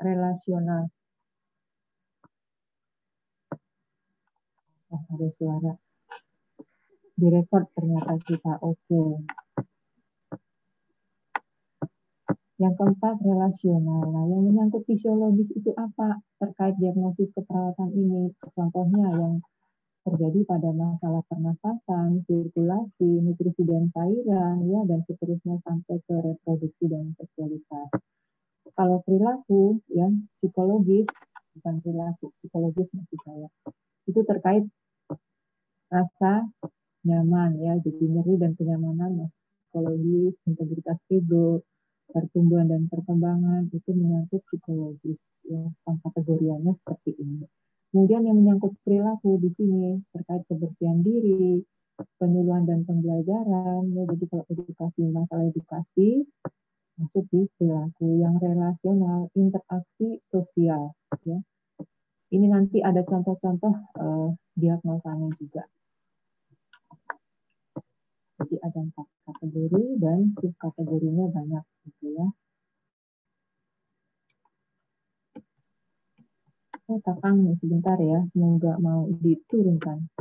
relasional. Oh, ada suara. Direkod ternyata kita. Oke. Yang keempat, relasional. Nah, yang menyangkut fisiologis itu apa terkait diagnosis keperawatan ini? Contohnya yang terjadi pada masalah pernafasan, sirkulasi, nutrisi dan cairan, ya, dan seterusnya sampai ke reproduksi dan seksualitas. Kalau perilaku, ya, psikologis, bukan perilaku, psikologis maksud saya, itu terkait rasa nyaman, ya, jadi nyeri dan kenyamanan, psikologis, integritas ego, pertumbuhan dan perkembangan itu menyangkut psikologis, ya, kategoriannya seperti ini. Kemudian yang menyangkut perilaku di sini terkait kebersihan diri, penyuluhan dan pembelajaran, ya, jadi kalau edukasi, masalah edukasi masuk di perilaku. Yang relasional, interaksi sosial, ya. Ini nanti ada contoh-contoh diagnosanya juga. Jadi ada 4 kategori dan subkategorinya banyak, gitu ya. Kakang nih sebentar ya, semoga mau diturunkan.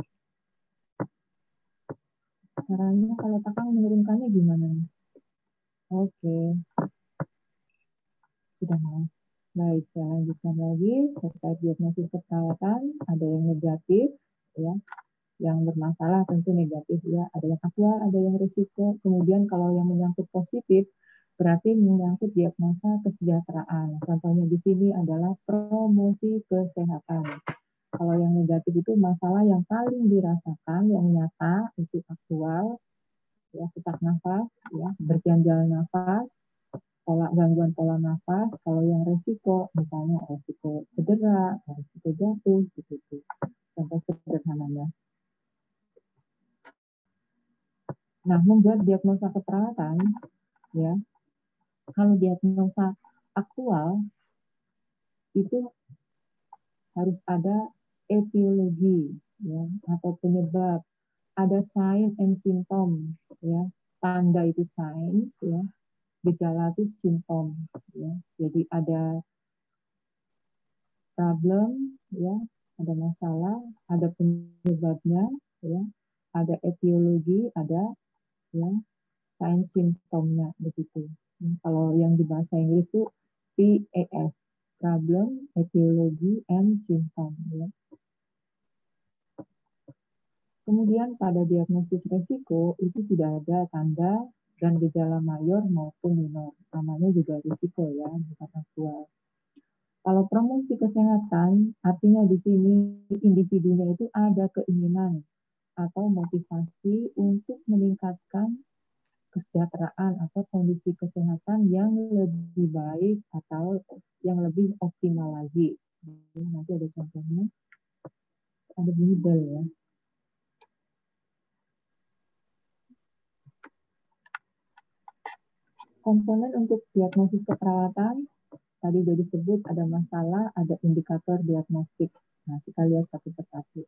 Caranya kalau kakang menurunkannya gimana nih? Oke. Sudah mau. Baik, saya lanjutkan lagi terkait diagnosis keperawatan. Ada yang negatif, ya, yang bermasalah tentu negatif, ya. Ada yang aktual, ada yang risiko. Kemudian kalau yang menyangkut positif, berarti menyangkut diagnosa kesejahteraan. Contohnya di sini adalah promosi kesehatan. Kalau yang negatif itu masalah yang paling dirasakan, yang nyata, itu aktual, ya, sesak nafas, ya, berhentian jalan nafas, gangguan pola nafas. Kalau yang resiko, misalnya resiko cedera, resiko jatuh, gitu. Contoh sederhananya. Nah, membuat diagnosa keperawatan, ya, kalau diagnosa aktual itu harus ada etiologi, ya, atau penyebab, ada sign and symptom, ya, tanda itu signs, ya, gejala itu simptom, ya. Jadi ada problem, ya, ada masalah, ada penyebabnya, ya, ada etiologi, ada, ya, sign simptomnya, begitu. Kalau yang di bahasa Inggris itu PAS, problem, etiologi, and symptom, ya. Kemudian pada diagnosis resiko itu tidak ada tanda dan gejala mayor maupun minor. Namanya juga risiko, ya, bukan aktual. Kalau promosi kesehatan, artinya di sini individunya itu ada keinginan atau motivasi untuk meningkatkan kesejahteraan atau kondisi kesehatan yang lebih baik atau yang lebih optimal lagi. Nanti ada contohnya, ada middle, ya. Komponen untuk diagnosis keperawatan tadi sudah disebut, ada masalah, ada indikator diagnostik. Nah, kita lihat satu persatu.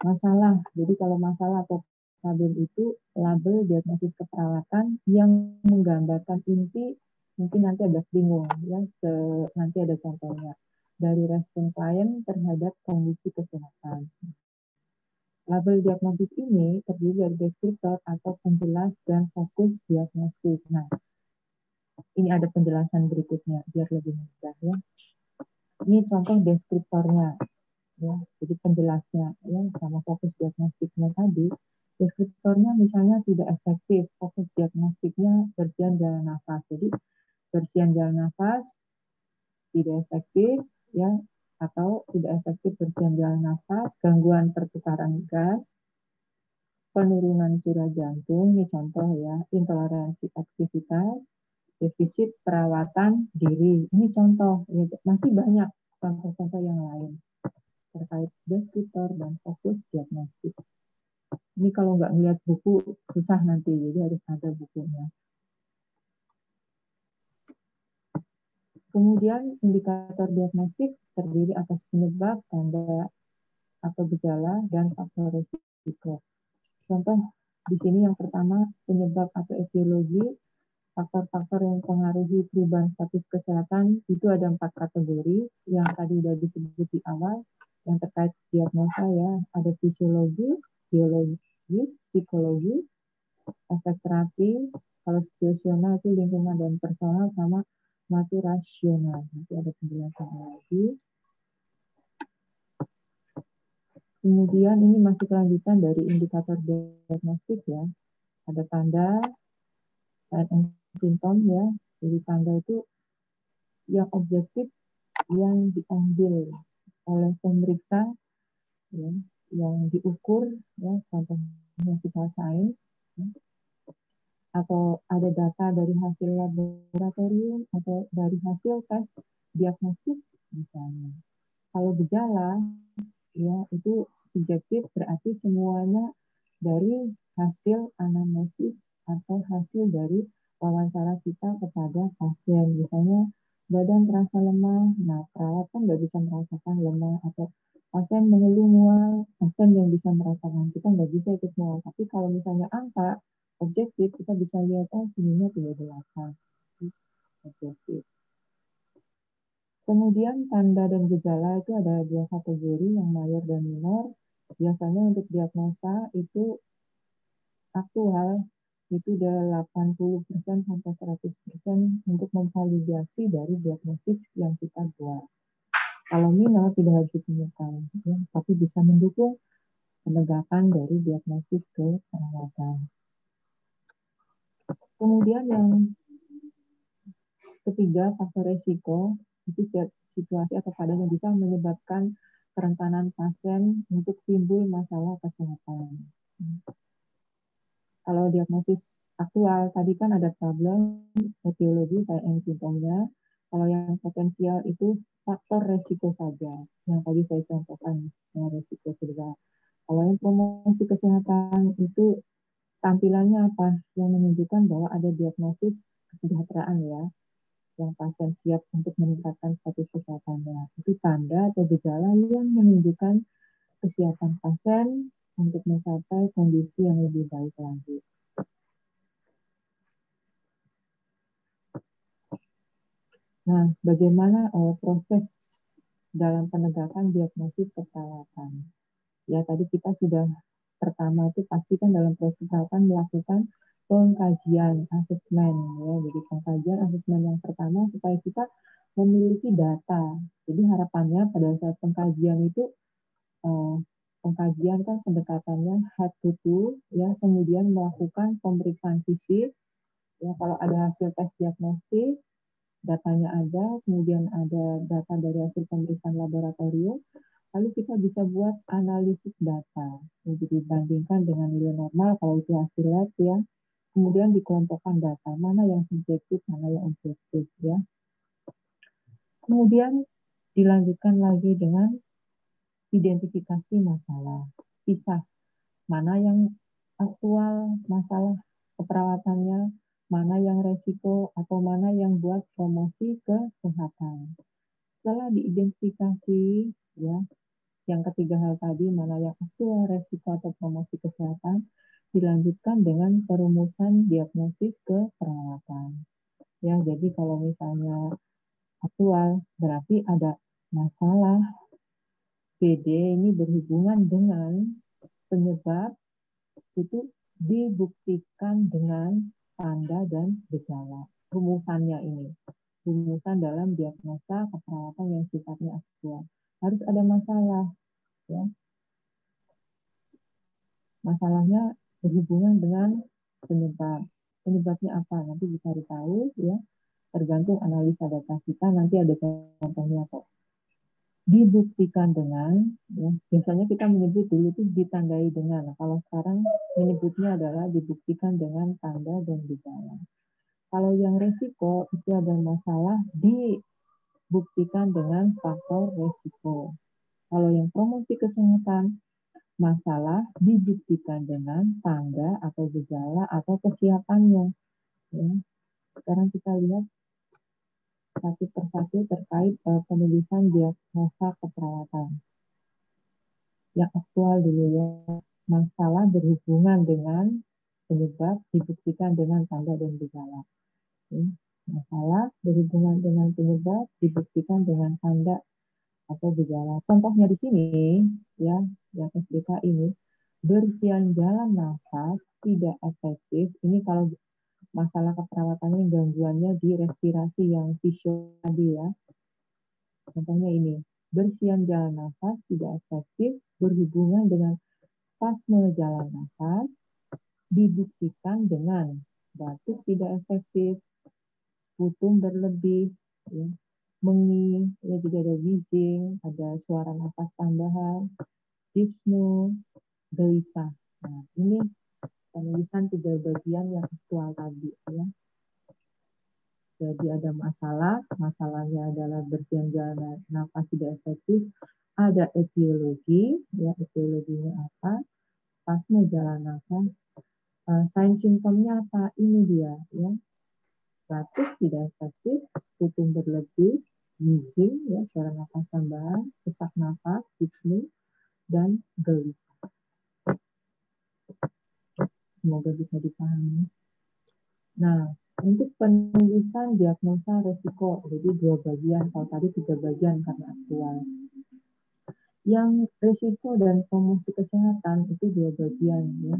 Masalah, jadi kalau masalah atau problem itu label diagnosis keperawatan yang menggambarkan inti, mungkin nanti agak bingung, ya, nanti ada contohnya. Dari respon klien terhadap kondisi kesehatan. Label diagnosis ini terdiri dari deskriptor atau penjelas dan fokus diagnostik. Nah, ini ada penjelasan berikutnya biar lebih mudah, ya. Ini contoh deskriptornya, ya. Jadi penjelasnya, ya, sama fokus diagnostiknya tadi. Deskriptornya misalnya tidak efektif, fokus diagnostiknya berhentian jalan nafas. Jadi berhentian jalan nafas tidak efektif, ya, atau tidak efektif berhentian jalan nafas, gangguan pertukaran gas, penurunan curah jantung, ini contoh, ya, intoleransi aktivitas, defisit perawatan diri. Ini contoh, ya, masih banyak contoh-contoh yang lain terkait deskriptor dan fokus diagnostik. Ini kalau nggak melihat buku susah nanti, jadi harus ada bukunya. Kemudian indikator diagnostik terdiri atas penyebab, tanda atau gejala, dan faktor risiko. Contoh di sini yang pertama penyebab atau etiologi, faktor-faktor yang mempengaruhi perubahan status kesehatan itu ada 4 kategori yang tadi sudah disebut di awal yang terkait diagnosa ya, ada fisiologis, biologis, psikologis, efek terapi, kalau situasional itu lingkungan dan personal sama maturasional. Nanti ada penjelasan lagi. Kemudian ini masih kelanjutan dari indikator diagnostik ya. Ada tanda, sign and symptom ya. Jadi tanda itu yang objektif yang diambil oleh pemeriksa ya, yang diukur ya, contohnya vital signs ya, atau ada data dari hasil laboratorium atau dari hasil tes diagnostik misalnya. Kalau gejala ya itu subjektif berarti semuanya dari hasil anamnesis atau hasil dari wawancara kita kepada pasien. Misalnya badan terasa lemah, nah perawat kan nggak bisa merasakan lemah, atau pasien mengeluh mual, pasien yang bisa merasakan, kita nggak bisa ikut mual. Tapi kalau misalnya angka objektif, kita bisa lihat suhunya 38. Objektif. Kemudian tanda dan gejala itu ada 2 kategori, yang mayor dan minor. Biasanya untuk diagnosa itu aktual itu udah 80% sampai 100% untuk memvalidasi dari diagnosis yang kita buat. Kalau minor tidak harus ditemukan, ya, tapi bisa mendukung penegakan dari diagnosis ke perawatan. Kemudian yang ketiga, faktor resiko, itu situasi atau keadaan yang bisa menyebabkan kerentanan pasien untuk timbul masalah kesehatan. Kalau diagnosis aktual, tadi kan ada problem, etiologi, and simptomnya. Kalau yang potensial itu faktor resiko saja, yang tadi saya contohkan, yang resiko cedera. Kalau yang promosi kesehatan itu tampilannya apa? Yang menunjukkan bahwa ada diagnosis kesejahteraan ya, yang pasien siap untuk meningkatkan status kesehatannya. Itu tanda atau gejala yang menunjukkan kesiapan pasien untuk mencapai kondisi yang lebih baik lagi. Nah, bagaimana proses dalam penegakan diagnosis keperawatan? Ya, tadi kita sudah pertama itu pastikan dalam proses perawatan melakukan pengkajian asesmen ya. Jadi pengkajian asesmen yang pertama supaya kita memiliki data. Jadi harapannya pada saat pengkajian itu pengkajian kan pendekatannya head to toe ya, kemudian melakukan pemeriksaan fisik ya, kalau ada hasil tes diagnostik datanya ada, kemudian ada data dari hasil pemeriksaan laboratorium, lalu kita bisa buat analisis data. Jadi dibandingkan dengan nilai normal, kalau itu hasil lab ya, kemudian dikelompokkan data, mana yang subjektif, mana yang objektif ya. Kemudian dilanjutkan lagi dengan identifikasi masalah, pisah mana yang aktual masalah keperawatannya, mana yang resiko, atau mana yang buat promosi kesehatan. Setelah diidentifikasi, ya, yang ketiga hal tadi, mana yang aktual, resiko, atau promosi kesehatan, dilanjutkan dengan perumusan diagnosis keperawatan. Ya, jadi kalau misalnya aktual, berarti ada masalah PD ini berhubungan dengan penyebab itu dibuktikan dengan tanda dan gejala. Rumusannya ini, rumusan dalam diagnosa keperawatan yang sifatnya aktual. Harus ada masalah, ya. Masalahnya berhubungan dengan penyebab. Penyebabnya apa? Nanti dicari tahu, ya. Tergantung analisa data kita, nanti ada contohnya kok. Dibuktikan dengan, ya, biasanya kita menyebut dulu itu ditandai dengan. Nah, kalau sekarang menyebutnya adalah dibuktikan dengan tanda dan gejala. Kalau yang resiko itu ada masalah dibuktikan dengan faktor resiko. Kalau yang promosi kesehatan, masalah dibuktikan dengan tanda atau gejala atau kesiapannya. Ya. Sekarang kita lihat satu persatu terkait penulisan diagnosa keperawatan. Yang aktual dulu ya, masalah berhubungan dengan penyebab dibuktikan dengan tanda dan gejala. Masalah berhubungan dengan penyebab dibuktikan dengan tanda atau gejala. Contohnya di sini, ya, yang SDK ini, bersihan jalan nafas tidak efektif. Ini kalau masalah keperawatannya gangguannya di respirasi yang visual tadi ya. Contohnya ini, bersihan jalan nafas tidak efektif berhubungan dengan spasme jalan nafas dibuktikan dengan batuk tidak efektif, sputum berlebih, ya, mengi, ya juga ada wheezing, ada suara nafas tambahan, dyspnea, gelisah. Nah, ini penulisan 3 bagian yang aktual tadi ya. Jadi ada masalahnya adalah bersihan jalan nafas tidak efektif, ada etiologi, ya etiologinya apa, spasme jalan nafas, sign simptomnya apa, ini dia ya, batuk tidak efektif, sputum berlebih, wheezing, ya suara nafas tambahan, sesak nafas, dyspnea, dan gelisah. Semoga bisa dipahami. Nah, untuk penulisan diagnosa resiko, jadi 2 bagian, kalau tadi 3 bagian karena aktual. Yang resiko dan promosi kesehatan itu 2 bagian ya.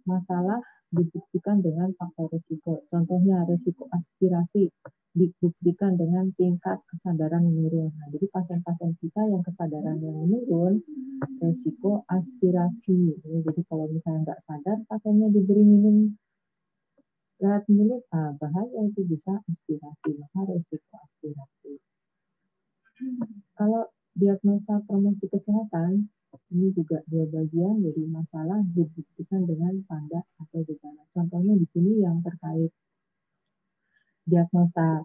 Masalah dibuktikan dengan faktor resiko. Contohnya resiko aspirasi dibuktikan dengan tingkat kesadaran menurun. Nah, jadi pasien-pasien kita yang kesadarannya menurun, resiko aspirasi. Jadi kalau misalnya nggak sadar, pasiennya diberi minum lewat mulut, bahaya itu bisa aspirasi, maka resiko aspirasi. Kalau diagnosa promosi kesehatan, ini juga 2 bagian, jadi masalah dibuktikan dengan tanda atau gejala. Contohnya di sini yang terkait diagnosa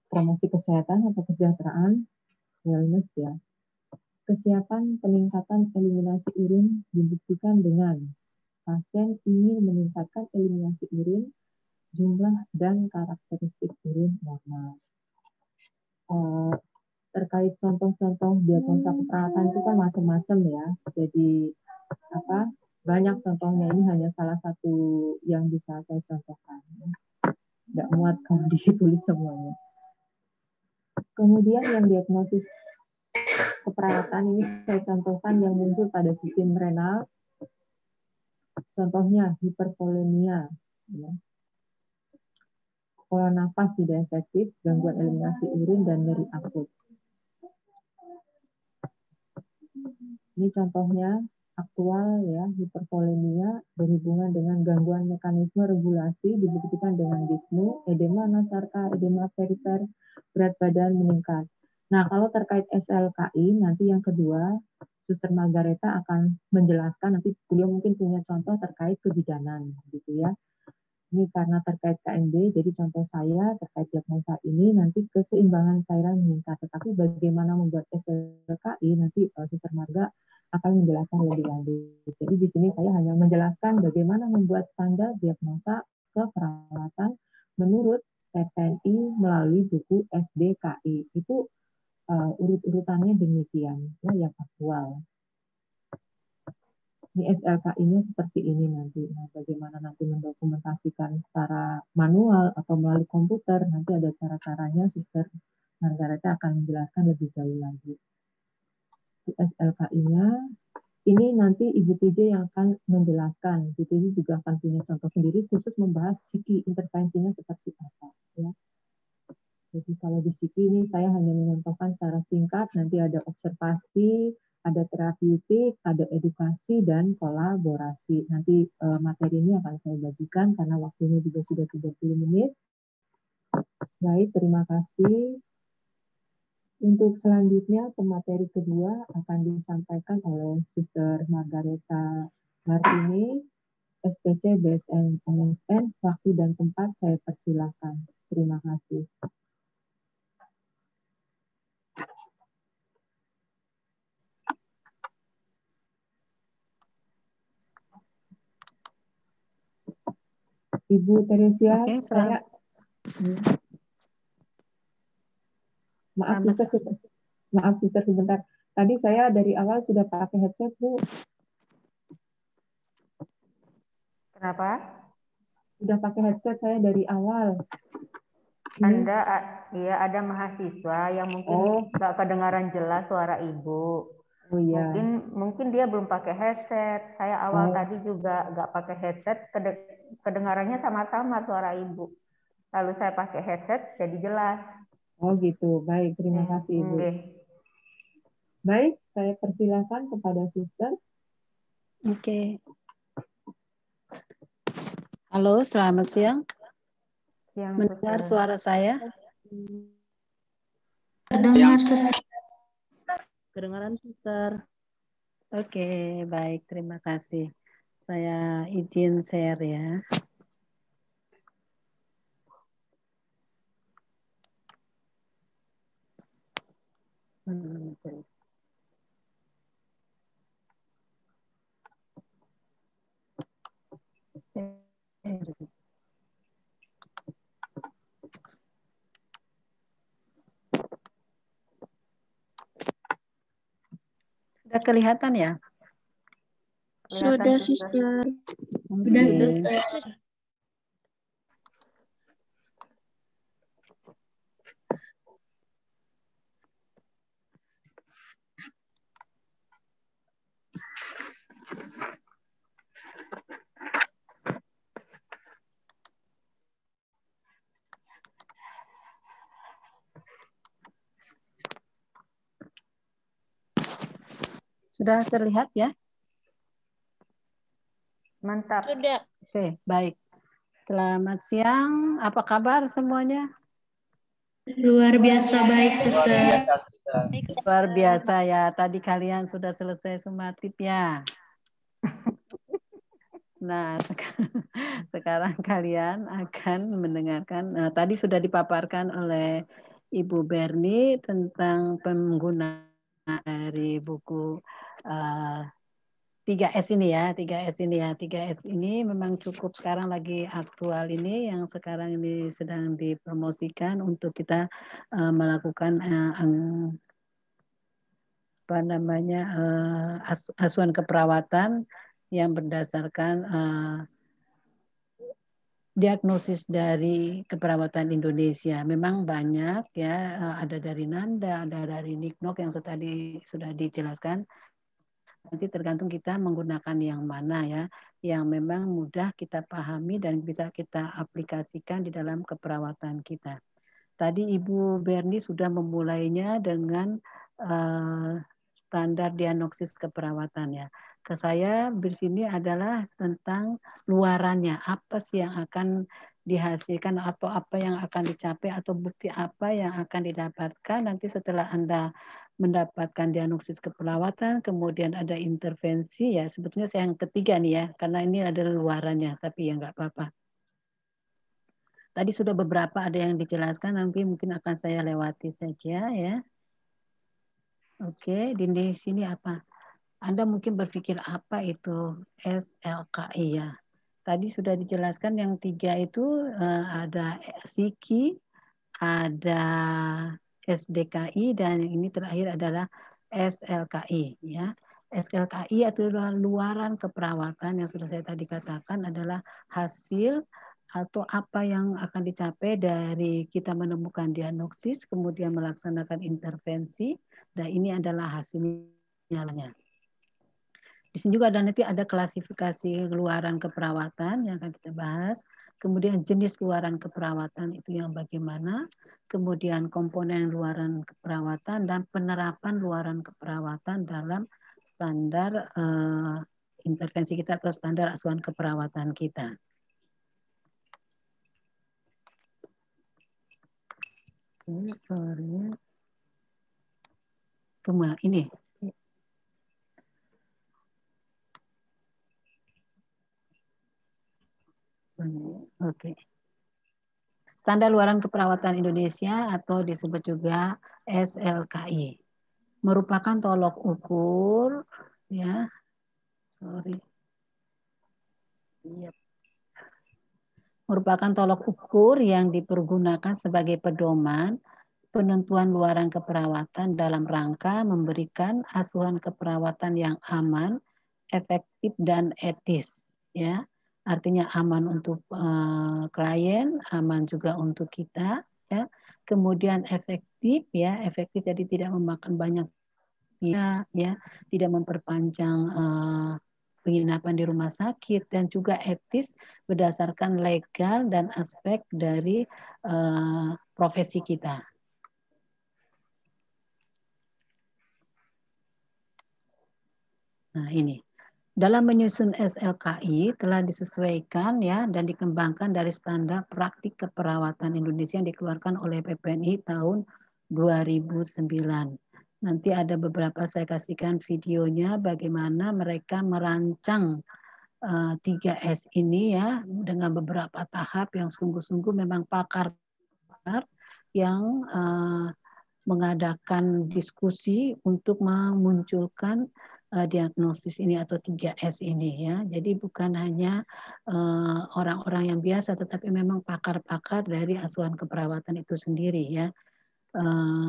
promosi kesehatan atau kesejahteraan, wellness ya. Kesiapan peningkatan eliminasi urin dibuktikan dengan pasien ingin meningkatkan eliminasi urin, jumlah dan karakteristik urin normal. Terkait contoh-contoh diagnosa keperawatan itu kan macam-macam ya. Jadi banyak contohnya, ini hanya salah satu yang bisa saya contohkan. Tidak muat kalau ditulis semuanya. Kemudian yang diagnosis keperawatan ini saya contohkan yang muncul pada sistem renal. Contohnya hipervolemia, ya. Pola nafas tidak efektif, gangguan eliminasi urin dan nyeri akut. Ini contohnya aktual ya, hipervolemia berhubungan dengan gangguan mekanisme regulasi dibuktikan dengan dyspnea, edema nasarka, edema perifer, berat badan meningkat. Nah, kalau terkait SLKI nanti yang kedua, Suster Margareta akan menjelaskan, nanti beliau mungkin punya contoh terkait kebidanan gitu ya. Ini karena terkait KMB, jadi contoh saya terkait diagnosa ini nanti keseimbangan cairan meningkat. Tetapi bagaimana membuat SLKI nanti Suster Marga akan menjelaskan lebih lanjut. Jadi di sini saya hanya menjelaskan bagaimana membuat standar diagnosa keperawatan menurut TPNI melalui buku SDKI. Itu urut-urutannya demikian ya, yang aktual. Ini SLKI-nya seperti ini nanti. Nah, bagaimana nanti mendokumentasikan secara manual atau melalui komputer, nanti ada cara-caranya, Suster Margareta akan menjelaskan lebih jauh lagi. SLKI-nya, ini nanti Ibu TJ yang akan menjelaskan. Ibu TJ juga akan punya contoh sendiri khusus membahas psiki intervensinya seperti apa. Ya. Jadi kalau di psiki ini saya hanya mencontohkan secara singkat, nanti ada observasi, ada terapeutik, ada edukasi, dan kolaborasi. Nanti materi ini akan saya bagikan karena waktunya juga sudah 30 menit. Baik, terima kasih. Untuk selanjutnya, pemateri kedua akan disampaikan oleh Suster Margareta Martini, SPC BSN MSN. Waktu dan tempat saya persilahkan. Terima kasih. Ibu Teresia, saya maaf Suster sebentar. Tadi saya dari awal sudah pakai headset, Bu. Kenapa? Sudah pakai headset saya dari awal. Ini? Iya, ada mahasiswa yang mungkin Oh, nggak kedengaran jelas suara ibu. oh iya. Mungkin dia belum pakai headset. Saya awal Oh, tadi juga nggak pakai headset, kedengarannya sama-sama suara ibu. Lalu saya pakai headset, jadi jelas. oh gitu. Baik, terima kasih Ibu. Nggih. Baik, saya persilahkan kepada suster. Oke. Halo, selamat siang. Yang Mendengar suster. suara saya? Dengar, suster. Kedengaran, suster. Oke, baik. Terima kasih. Saya izin share ya. Terus. Sudah kelihatan ya? Sudah, suster. Sudah, suster. Sudah terlihat ya? Mantap. Sudah. Oke, baik. Selamat siang. Apa kabar semuanya? Luar biasa baik, suster. Luar biasa ya. Tadi kalian sudah selesai sumatif ya. Nah, sekarang kalian akan mendengarkan, tadi sudah dipaparkan oleh Ibu Berni tentang penggunaan dari buku 3S ini ya, 3S ini ya. 3S ini memang cukup sekarang lagi aktual ini, yang sekarang ini sedang dipromosikan untuk kita melakukan apa namanya asuhan keperawatan yang berdasarkan diagnosis dari keperawatan Indonesia. Memang banyak ya, ada dari Nanda, ada dari Niknok yang tadi sudah dijelaskan. Nanti tergantung kita menggunakan yang mana ya, yang memang mudah kita pahami dan bisa kita aplikasikan di dalam keperawatan kita. Tadi Ibu Berni sudah memulainya dengan standar diagnosis keperawatan ya. Ke saya di sini adalah tentang luarannya, apa sih yang akan dihasilkan atau apa yang akan dicapai atau bukti apa yang akan didapatkan nanti setelah Anda mendapatkan diagnosis keperawatan, kemudian ada intervensi ya. Sebetulnya saya yang ketiga nih ya, karena ini adalah luarannya, tapi ya nggak apa-apa. Tadi sudah beberapa ada yang dijelaskan, nanti mungkin akan saya lewati saja ya. Oke, di sini apa? Anda mungkin berpikir apa itu SLKI ya. Tadi sudah dijelaskan yang tiga itu ada SIKI, ada SDKI, dan yang ini terakhir adalah SLKI ya. SLKI adalah luaran keperawatan yang sudah saya tadi katakan adalah hasil atau apa yang akan dicapai dari kita menemukan diagnosis, kemudian melaksanakan intervensi, dan ini adalah hasilnya. Di sini juga ada nanti ada klasifikasi luaran keperawatan yang akan kita bahas. Kemudian jenis luaran keperawatan itu yang bagaimana. Kemudian komponen luaran keperawatan dan penerapan luaran keperawatan dalam standar intervensi kita atau standar asuhan keperawatan kita. Sorry. Kemudian ini. Oke. Standar luaran keperawatan Indonesia atau disebut juga SLKI merupakan tolok ukur ya. Sorry. Yep. Merupakan tolok ukur yang dipergunakan sebagai pedoman penentuan luaran keperawatan dalam rangka memberikan asuhan keperawatan yang aman, efektif dan etis ya. Artinya aman untuk klien, aman juga untuk kita ya. Kemudian efektif ya, efektif jadi tidak memakan banyak biaya, ya, tidak memperpanjang penginapan di rumah sakit, dan juga etis berdasarkan legal dan aspek dari profesi kita. Nah, ini. Dalam menyusun SLKI telah disesuaikan ya dan dikembangkan dari standar praktik keperawatan Indonesia yang dikeluarkan oleh PPNI tahun 2009. Nanti ada beberapa saya kasihkan videonya bagaimana mereka merancang 3S ini ya dengan beberapa tahap yang sungguh-sungguh memang pakar yang mengadakan diskusi untuk memunculkan diagnosis ini atau 3S ini ya. Jadi bukan hanya orang-orang yang biasa, tetapi memang pakar-pakar dari asuhan keperawatan itu sendiri ya,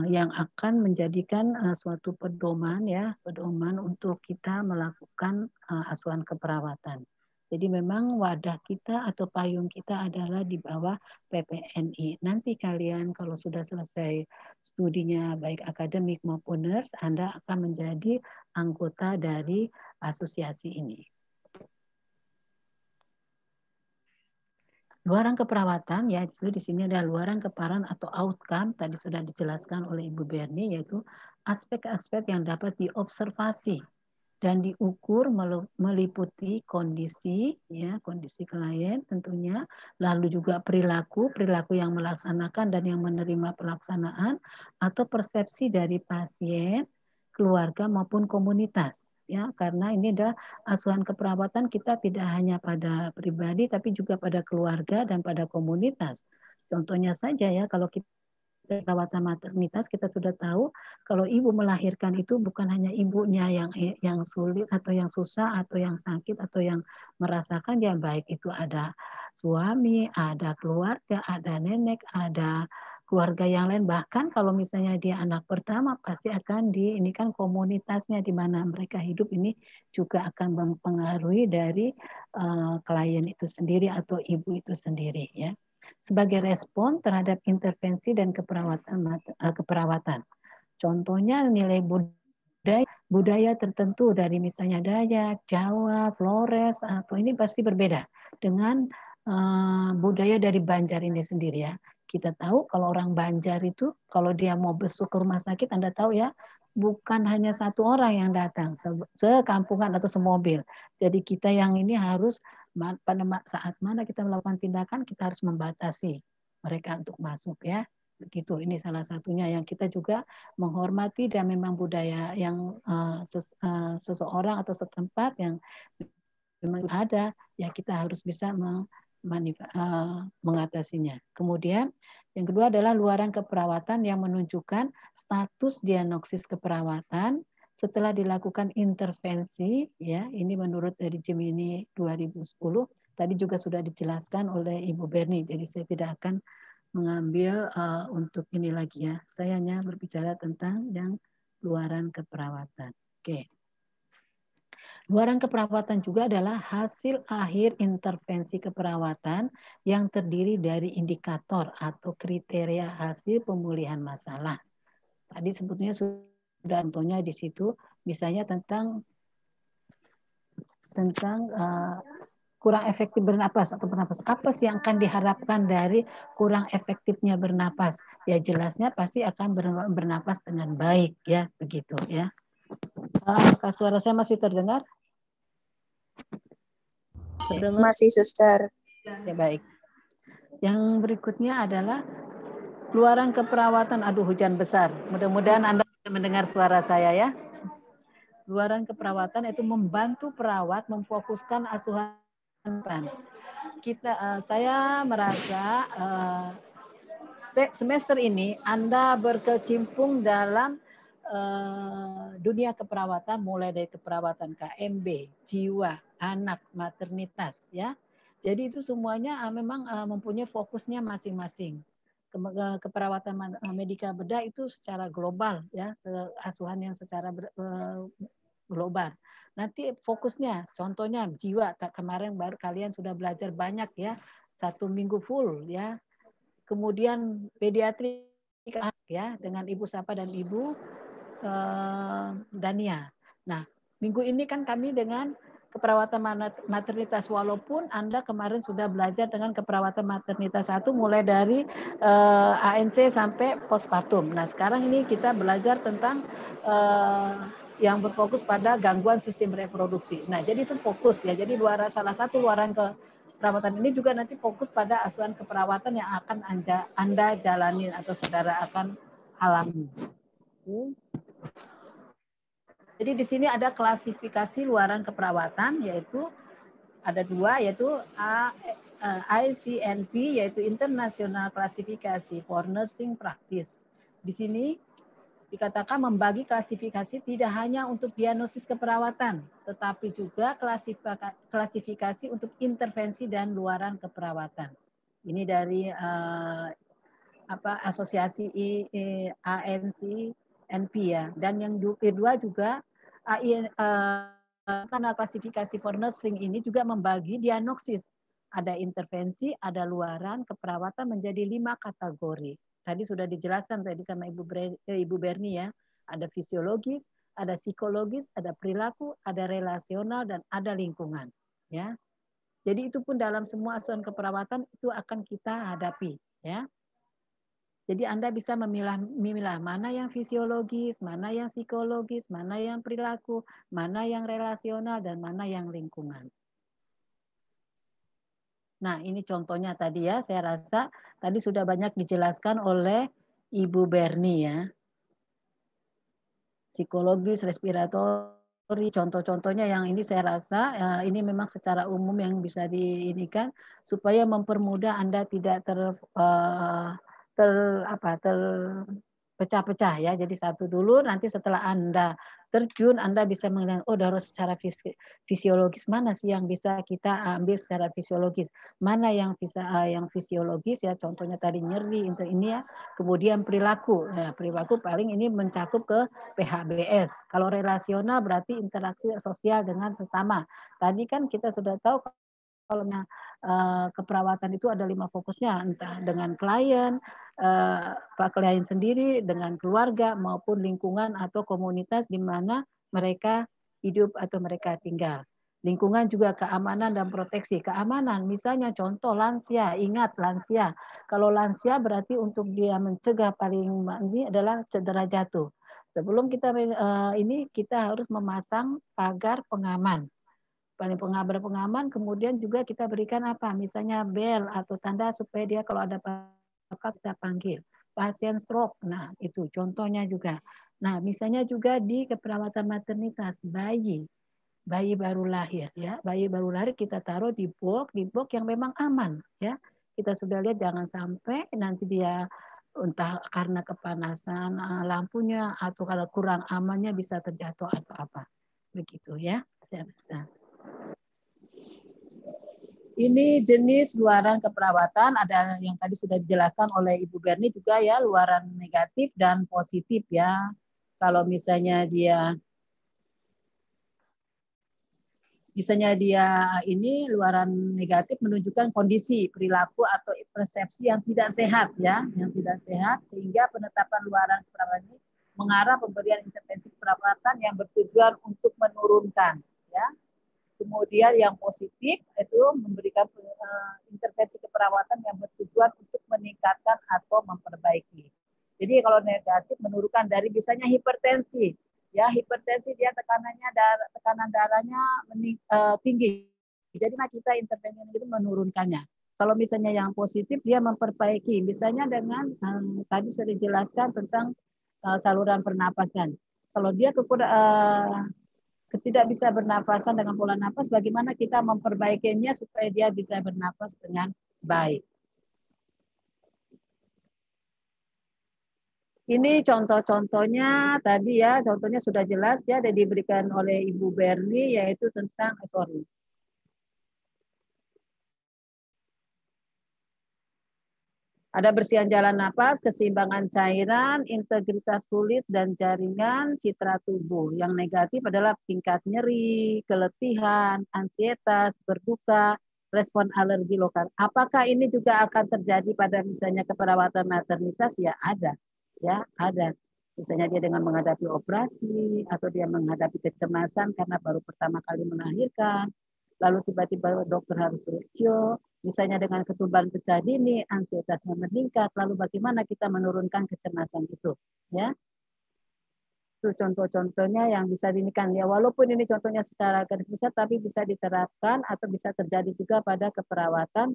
yang akan menjadikan suatu pedoman ya, pedoman untuk kita melakukan asuhan keperawatan. Jadi memang wadah kita atau payung kita adalah di bawah PPNI. Nanti kalian kalau sudah selesai studinya baik akademik maupun nurse, Anda akan menjadi anggota dari asosiasi ini. Luaran keperawatan ya, itu di sini ada luaran keperawatan atau outcome, tadi sudah dijelaskan oleh Ibu Berni, yaitu aspek-aspek yang dapat diobservasi dan diukur meliputi kondisi ya, kondisi klien tentunya, lalu juga perilaku yang melaksanakan dan yang menerima pelaksanaan, atau persepsi dari pasien, keluarga maupun komunitas ya, karena ini adalah asuhan keperawatan kita tidak hanya pada pribadi tapi juga pada keluarga dan pada komunitas. Contohnya saja ya, kalau kita perawatan maternitas kita sudah tahu kalau ibu melahirkan itu bukan hanya ibunya yang sulit atau yang susah atau yang sakit atau yang merasakan, ya baik itu ada suami, ada keluarga, ada nenek, ada keluarga yang lain, bahkan kalau misalnya dia anak pertama pasti akan ini kan komunitasnya di mana mereka hidup ini juga akan mempengaruhi dari klien itu sendiri atau ibu itu sendiri ya. Sebagai respon terhadap intervensi dan keperawatan. Contohnya nilai budaya tertentu dari misalnya Dayak, Jawa, Flores, atau ini pasti berbeda dengan budaya dari Banjar ini sendiri ya. Kita tahu kalau orang Banjar itu kalau dia mau besuk ke rumah sakit, Anda tahu ya, bukan hanya satu orang yang datang, sekampungan atau semobil. Jadi kita yang ini harus pada saat mana kita melakukan tindakan, kita harus membatasi mereka untuk masuk ya. Begitu, ini salah satunya yang kita juga menghormati dan memang budaya yang seseorang atau setempat yang memang ada, ya kita harus bisa mengatasinya. Kemudian yang kedua adalah luaran keperawatan yang menunjukkan status diagnosis keperawatan setelah dilakukan intervensi ya, ini menurut dari Gemini 2010 tadi juga sudah dijelaskan oleh Ibu Berni, jadi saya tidak akan mengambil untuk ini lagi ya, saya hanya berbicara tentang yang luaran keperawatan. Oke. Luaran keperawatan juga adalah hasil akhir intervensi keperawatan yang terdiri dari indikator atau kriteria hasil pemulihan masalah. Tadi sebetulnya sudah contohnya di situ, misalnya tentang kurang efektif bernapas atau bernapas. Apa sih yang akan diharapkan dari kurang efektifnya bernapas? Ya jelasnya pasti akan bernapas dengan baik ya, begitu ya. Apakah suara saya masih terdengar? Terdengar? Masih, Suster. Ya baik. Yang berikutnya adalah luaran keperawatan. Aduh, hujan besar. Mudah-mudahan Anda bisa mendengar suara saya ya. Luaran keperawatan itu membantu perawat memfokuskan asuhan. Saya merasa semester ini Anda berkecimpung dalam dunia keperawatan, mulai dari keperawatan KMB, jiwa, anak, maternitas ya. Jadi itu semuanya memang mempunyai fokusnya masing-masing. Keperawatan medika bedah itu secara global ya, asuhan yang secara global. Nanti fokusnya, contohnya jiwa. Kemarin baru kalian sudah belajar banyak ya, 1 minggu full ya. kemudian pediatri ya dengan Ibu Sapa dan Ibu Dania. Nah, minggu ini kan kami dengan keperawatan maternitas, walaupun Anda kemarin sudah belajar dengan keperawatan maternitas 1 mulai dari ANC sampai postpartum. Nah, sekarang ini kita belajar tentang yang berfokus pada gangguan sistem reproduksi. Nah, jadi itu fokus ya. Jadi salah satu luaran keperawatan ini juga nanti fokus pada asuhan keperawatan yang akan Anda jalani atau saudara akan alami. Jadi di sini ada klasifikasi luaran keperawatan, yaitu ada 2, yaitu ICNP, yaitu International Classification for Nursing Practice. Di sini dikatakan membagi klasifikasi tidak hanya untuk diagnosis keperawatan, tetapi juga klasifikasi untuk intervensi dan luaran keperawatan. Ini dari asosiasi ANCNP ya. Dan yang kedua juga karena klasifikasi for nursing ini juga membagi diagnosis. Ada intervensi, ada luaran keperawatan menjadi 5 kategori. Tadi sudah dijelaskan tadi sama Ibu Berni ya. Ada fisiologis, ada psikologis, ada perilaku, ada relasional, dan ada lingkungan. Ya. Jadi itu pun dalam semua asuhan keperawatan itu akan kita hadapi. Ya. Jadi Anda bisa memilah mana yang fisiologis, mana yang psikologis, mana yang perilaku, mana yang relasional, dan mana yang lingkungan. Nah, ini contohnya tadi ya, saya rasa tadi sudah banyak dijelaskan oleh Ibu Berni ya. Psikologis, respiratori, contoh-contohnya yang ini saya rasa ini memang secara umum yang bisa diinikan supaya mempermudah Anda tidak terpecah-pecah ya. Jadi satu dulu, nanti setelah Anda terjun, Anda bisa mengenal, oh harus secara fisiologis mana sih yang bisa kita ambil secara fisiologis, mana yang bisa yang fisiologis ya, contohnya tadi nyeri ini ya, kemudian perilaku, ya, perilaku paling ini mencakup ke PHBS. Kalau relasional berarti interaksi sosial dengan sesama. Tadi kan kita sudah tahu kalau keperawatan itu ada 5 fokusnya, entah dengan klien, klien sendiri, dengan keluarga, maupun lingkungan atau komunitas di mana mereka hidup atau mereka tinggal. Lingkungan juga keamanan dan proteksi. Keamanan, misalnya contoh lansia, ingat lansia. Kalau lansia berarti untuk dia mencegah paling ini adalah cedera jatuh. Sebelum kita ini kita harus memasang pagar pengaman. Pengaman, kemudian juga kita berikan apa? Misalnya bel atau tanda supaya dia kalau ada apa bisa panggil. Pasien stroke, nah itu contohnya juga. Nah misalnya juga di keperawatan maternitas bayi baru lahir ya, bayi baru lahir kita taruh di box yang memang aman ya. Kita sudah lihat jangan sampai nanti dia entah karena kepanasan lampunya atau kalau kurang amannya bisa terjatuh atau apa. Begitu ya, saya rasa. Ini jenis luaran keperawatan, ada yang tadi sudah dijelaskan oleh Ibu Berni juga ya, luaran negatif dan positif ya. Kalau misalnya dia ini luaran negatif menunjukkan kondisi, perilaku atau persepsi yang tidak sehat ya, yang tidak sehat sehingga penetapan luaran keperawatan ini mengarah pemberian intervensi keperawatan yang bertujuan untuk menurunkan ya. Kemudian yang positif itu memberikan intervensi keperawatan yang bertujuan untuk meningkatkan atau memperbaiki. Jadi kalau negatif menurunkan dari misalnya hipertensi, ya hipertensi dia tekanan darahnya tinggi. Jadi kita intervensi itu menurunkannya. Kalau misalnya yang positif dia memperbaiki, misalnya dengan tadi sudah dijelaskan tentang saluran pernapasan. Kalau dia tidak bisa bernapasan dengan pola napas, bagaimana kita memperbaikinya supaya dia bisa bernapas dengan baik. Ini contoh-contohnya tadi ya, contohnya sudah jelas ya, ada diberikan oleh Ibu Berni, yaitu tentang ada bersihan jalan napas, keseimbangan cairan, integritas kulit dan jaringan, citra tubuh. Yang negatif adalah tingkat nyeri, keletihan, ansietas, berduka, respon alergi lokal. Apakah ini juga akan terjadi pada misalnya keperawatan maternitas? Ya ada, Misalnya dia dengan menghadapi operasi atau dia menghadapi kecemasan karena baru pertama kali melahirkan, lalu tiba-tiba dokter harus rescue, misalnya dengan ketuban pecah dini, ansietasnya meningkat, lalu bagaimana kita menurunkan kecemasan itu, ya? Itu contoh-contohnya yang bisa dinikan ya, walaupun ini contohnya secara garis besar tapi bisa diterapkan atau bisa terjadi juga pada keperawatan.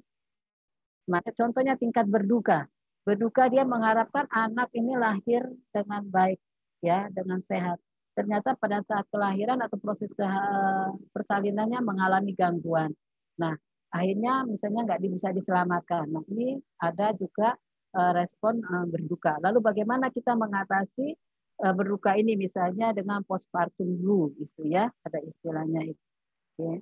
Contohnya tingkat berduka. Berduka dia mengharapkan anak ini lahir dengan baik, ya, dengan sehat. Ternyata pada saat kelahiran atau proses persalinannya mengalami gangguan. Nah, akhirnya misalnya nggak bisa diselamatkan. Nah, ini ada juga respon berduka. Lalu bagaimana kita mengatasi berduka ini misalnya dengan postpartum blue, gitu ya, ada istilahnya itu. Okay.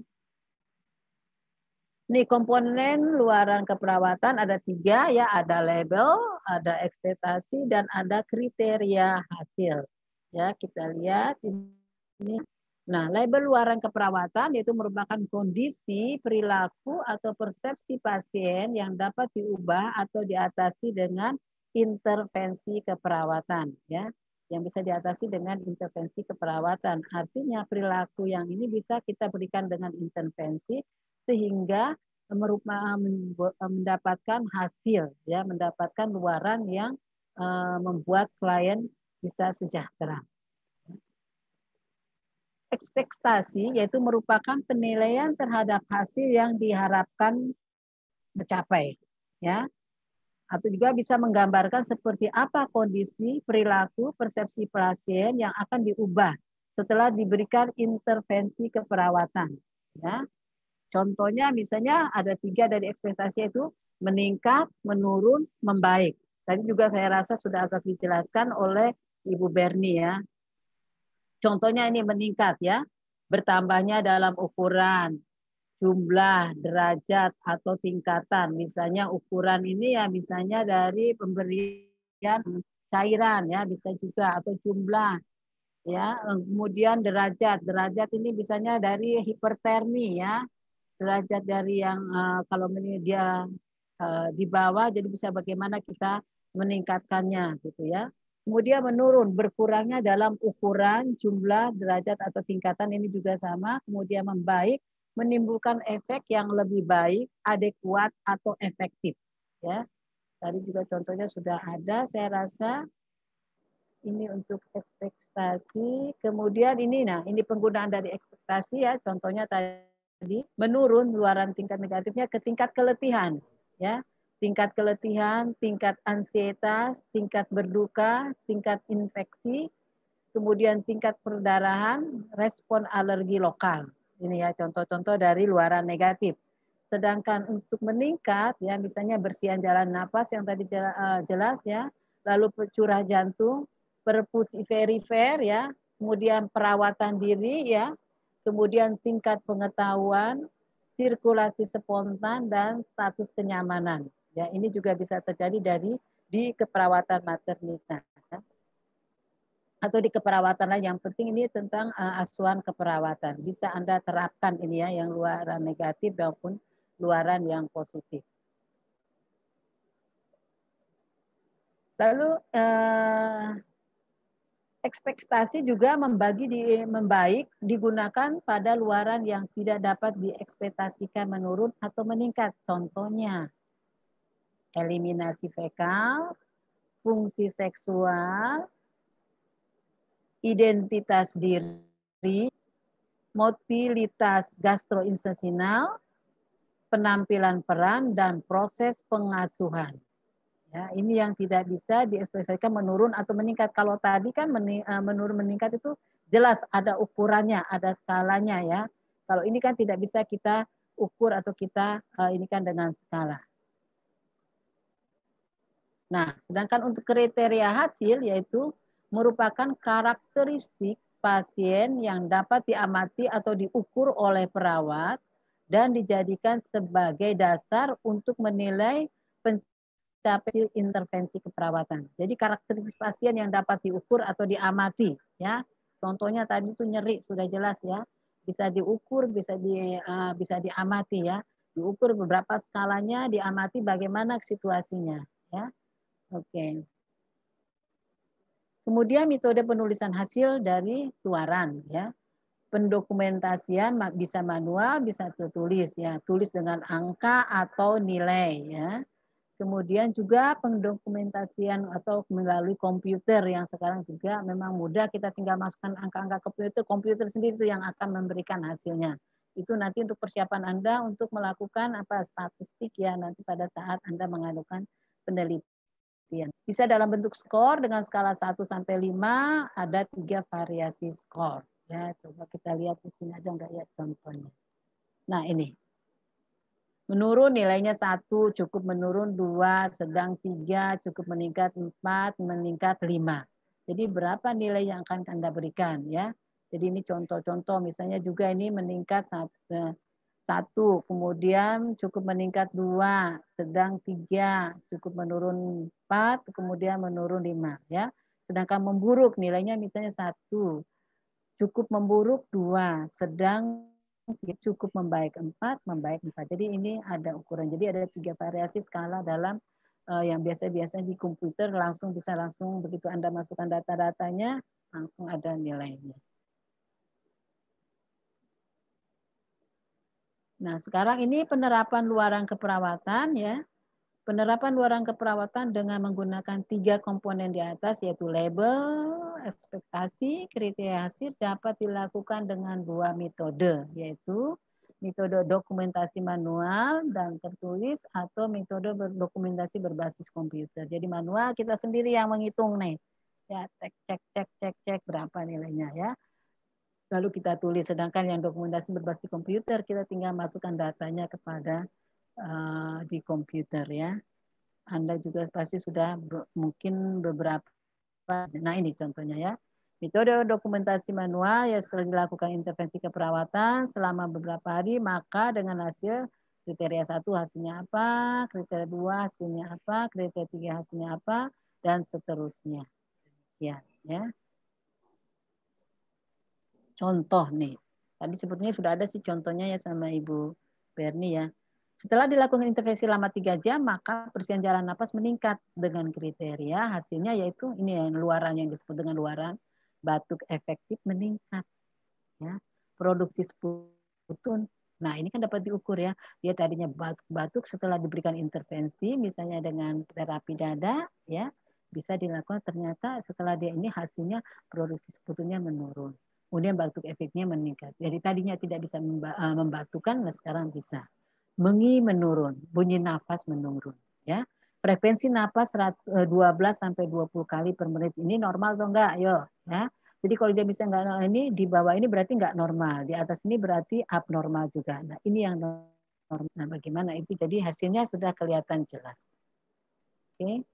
Nih komponen luaran keperawatan ada 3 ya, ada label, ada ekspektasi, dan ada kriteria hasil. Ya kita lihat ini. Nah label luaran keperawatan yaitu merupakan kondisi, perilaku atau persepsi pasien yang dapat diubah atau diatasi dengan intervensi keperawatan. Ya, yang bisa diatasi dengan intervensi keperawatan. Artinya perilaku yang ini bisa kita berikan dengan intervensi sehingga mendapatkan hasil, ya, mendapatkan luaran yang membuat klien bisa sejahtera. Ekspektasi yaitu merupakan penilaian terhadap hasil yang diharapkan tercapai, ya, atau juga bisa menggambarkan seperti apa kondisi, perilaku, persepsi pasien yang akan diubah setelah diberikan intervensi keperawatan, ya. Contohnya misalnya ada 3 dari ekspektasi itu meningkat, menurun, membaik. Tadi juga saya rasa sudah agak dijelaskan oleh Ibu Berni ya. Contohnya ini meningkat ya, bertambahnya dalam ukuran, jumlah, derajat, atau tingkatan. Misalnya ukuran ini ya misalnya dari pemberian cairan ya, bisa juga, atau jumlah. Ya, kemudian derajat ini misalnya dari hipertermi ya, derajat dari yang kalau dia di bawah, jadi bisa bagaimana kita meningkatkannya gitu ya. Kemudian menurun, berkurangnya dalam ukuran, jumlah, derajat atau tingkatan ini juga sama. Kemudian membaik, menimbulkan efek yang lebih baik, adekuat atau efektif. Ya, tadi juga contohnya sudah ada. Saya rasa ini untuk ekspektasi. Kemudian ini, nah ini penggunaan dari ekspektasi ya. Contohnya tadi menurun luaran tingkat negatifnya ke tingkat keletihan, ya, tingkat keletihan, tingkat ansietas, tingkat berduka, tingkat infeksi, kemudian tingkat perdarahan, respon alergi lokal. Ini ya contoh-contoh dari luaran negatif. Sedangkan untuk meningkat, ya misalnya bersihan jalan nafas yang tadi jelas ya, lalu curah jantung, perfusi perifer ya, kemudian perawatan diri ya, kemudian tingkat pengetahuan, sirkulasi spontan, dan status kenyamanan. Ya, ini juga bisa terjadi di keperawatan maternitas. Atau di keperawatan lain, yang penting ini tentang asuhan keperawatan. Bisa Anda terapkan ini ya, yang luaran negatif maupun luaran yang positif. Lalu ekspektasi juga membaik digunakan pada luaran yang tidak dapat diekspektasikan menurun atau meningkat. Contohnya, eliminasi fekal, fungsi seksual, identitas diri, motilitas gastrointestinal, penampilan peran, dan proses pengasuhan. Ya, ini yang tidak bisa diekspresikan menurun atau meningkat. Kalau tadi kan menurun meningkat itu jelas ada ukurannya, ada skalanya ya. Kalau ini kan tidak bisa kita ukur atau kita ini kan dengan skala. Nah, sedangkan untuk kriteria hasil yaitu merupakan karakteristik pasien yang dapat diamati atau diukur oleh perawat dan dijadikan sebagai dasar untuk menilai capai intervensi keperawatan. Jadi karakteristik pasien yang dapat diukur atau diamati, ya. Contohnya tadi itu nyeri sudah jelas ya, bisa diukur, bisa diamati ya. Diukur beberapa skalanya, diamati bagaimana situasinya. Ya, oke. Kemudian metode penulisan hasil dari luaran. Ya, pendokumentasian bisa manual, bisa tertulis. Ya, tulis dengan angka atau nilai. Ya. Kemudian juga pendokumentasian atau melalui komputer yang sekarang juga memang mudah, kita tinggal masukkan angka-angka komputer, komputer sendiri itu yang akan memberikan hasilnya. Itu nanti untuk persiapan Anda untuk melakukan statistik ya nanti pada saat Anda mengadukan penelitian. Bisa dalam bentuk skor dengan skala 1 sampai 5 ada 3 variasi skor. Ya, coba kita lihat di sini aja enggak ya contohnya. Nah, ini. Menurun nilainya 1, cukup menurun 2, sedang 3, cukup meningkat 4, meningkat 5. Jadi berapa nilai yang akan Anda berikan ya. Jadi ini contoh-contoh, misalnya juga ini meningkat 1, kemudian cukup meningkat 2, sedang 3, cukup menurun 4, kemudian menurun 5 ya. Sedangkan memburuk nilainya misalnya 1, cukup memburuk 2, sedang cukup membaik 4, membaik 4. Jadi ini ada ukuran. Jadi ada 3 variasi skala dalam yang biasa-biasa di komputer bisa langsung begitu Anda masukkan data-datanya langsung ada nilainya. Nah, sekarang ini penerapan luaran keperawatan ya. Penerapan luaran keperawatan dengan menggunakan 3 komponen di atas yaitu label, ekspektasi, kriteria hasil dapat dilakukan dengan 2 metode yaitu metode dokumentasi manual dan tertulis atau metode dokumentasi berbasis komputer. Jadi manual kita sendiri yang menghitung nih. Ya, cek berapa nilainya ya. Lalu kita tulis, sedangkan yang dokumentasi berbasis komputer kita tinggal masukkan datanya kepada di komputer ya. Anda juga pasti sudah mungkin beberapa. Nah ini contohnya ya. Metode dokumentasi manual ya setelah dilakukan intervensi keperawatan selama beberapa hari maka dengan hasil kriteria 1 hasilnya apa, kriteria 2 hasilnya apa, kriteria 3 hasilnya apa dan seterusnya. Ya. Contoh nih. Tadi sebetulnya sudah ada sih contohnya ya sama Ibu Berni ya. Setelah dilakukan intervensi selama 3 jam, maka persian jalan napas meningkat dengan kriteria hasilnya yaitu ini yang luaran yang disebut dengan luaran batuk efektif meningkat. Ya. Produksi sputum. Nah ini kan dapat diukur ya. Dia tadinya batuk setelah diberikan intervensi, misalnya dengan terapi dada, ya bisa dilakukan ternyata setelah dia ini hasilnya produksi sputumnya menurun. Kemudian batuk efeknya meningkat. Jadi tadinya tidak bisa membatukkan, nah sekarang bisa. Mengi menurun, bunyi nafas menurun. Ya, frekuensi nafas 12 sampai 20 kali per menit ini normal atau enggak? Ayo, ya. Jadi kalau dia bisa enggak ini di bawah ini berarti enggak normal, di atas ini berarti abnormal juga. Nah ini yang normal. Nah bagaimana itu? Jadi hasilnya sudah kelihatan jelas. Oke.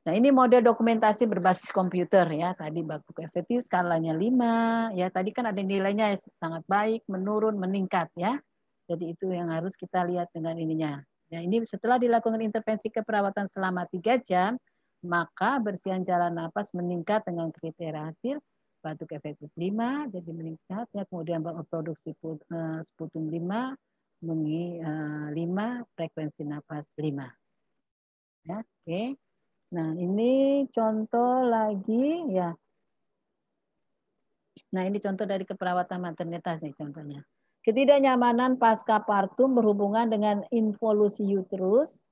Nah ini model dokumentasi berbasis komputer ya. Tadi batuk efektif skalanya 5. Ya tadi kan ada nilainya sangat baik, menurun, meningkat ya. Jadi itu yang harus kita lihat dengan ininya. Ya, ini setelah dilakukan intervensi keperawatan selama 3 jam, maka bersihan jalan napas meningkat dengan kriteria hasil batuk efektif 5, jadi meningkat. Ya, kemudian produksi sputum 5, mengi 5, frekuensi napas 5. Ya, oke. Nah ini contoh lagi ya. Nah ini contoh dari keperawatan maternitas nih contohnya. Ketidaknyamanan pasca partum berhubungan dengan involusi uterus,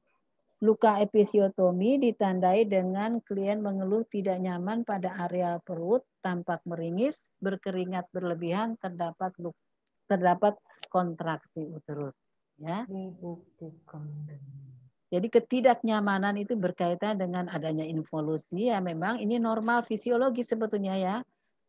luka episiotomi ditandai dengan klien mengeluh tidak nyaman pada areal perut, tampak meringis, berkeringat berlebihan, terdapat kontraksi uterus. Ya. Jadi ketidaknyamanan itu berkaitan dengan adanya involusi ya memang ini normal fisiologi sebetulnya ya.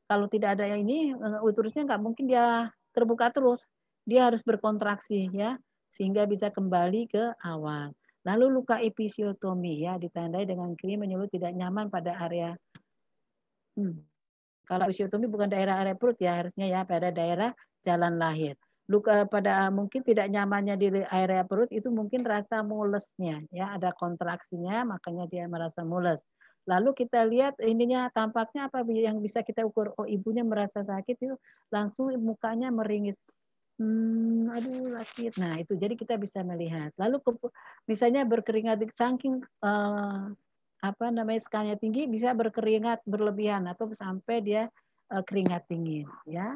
Kalau tidak ada yang ini uterusnya nggak mungkin dia terbuka terus. Dia harus berkontraksi ya sehingga bisa kembali ke awal. Lalu luka episiotomi ya ditandai dengan krim menyulut tidak nyaman pada area. Kalau episiotomi bukan daerah perut ya harusnya ya pada daerah jalan lahir. Luka pada mungkin tidak nyamannya di area perut itu mungkin rasa mulesnya ya ada kontraksinya makanya dia merasa mules. Lalu kita lihat ininya tampaknya apa yang bisa kita ukur oh ibunya merasa sakit itu langsung mukanya meringis Aduh sakit. Nah itu jadi kita bisa melihat. Lalu misalnya berkeringat saking apa namanya skalanya tinggi bisa berkeringat berlebihan atau sampai dia keringat dingin ya.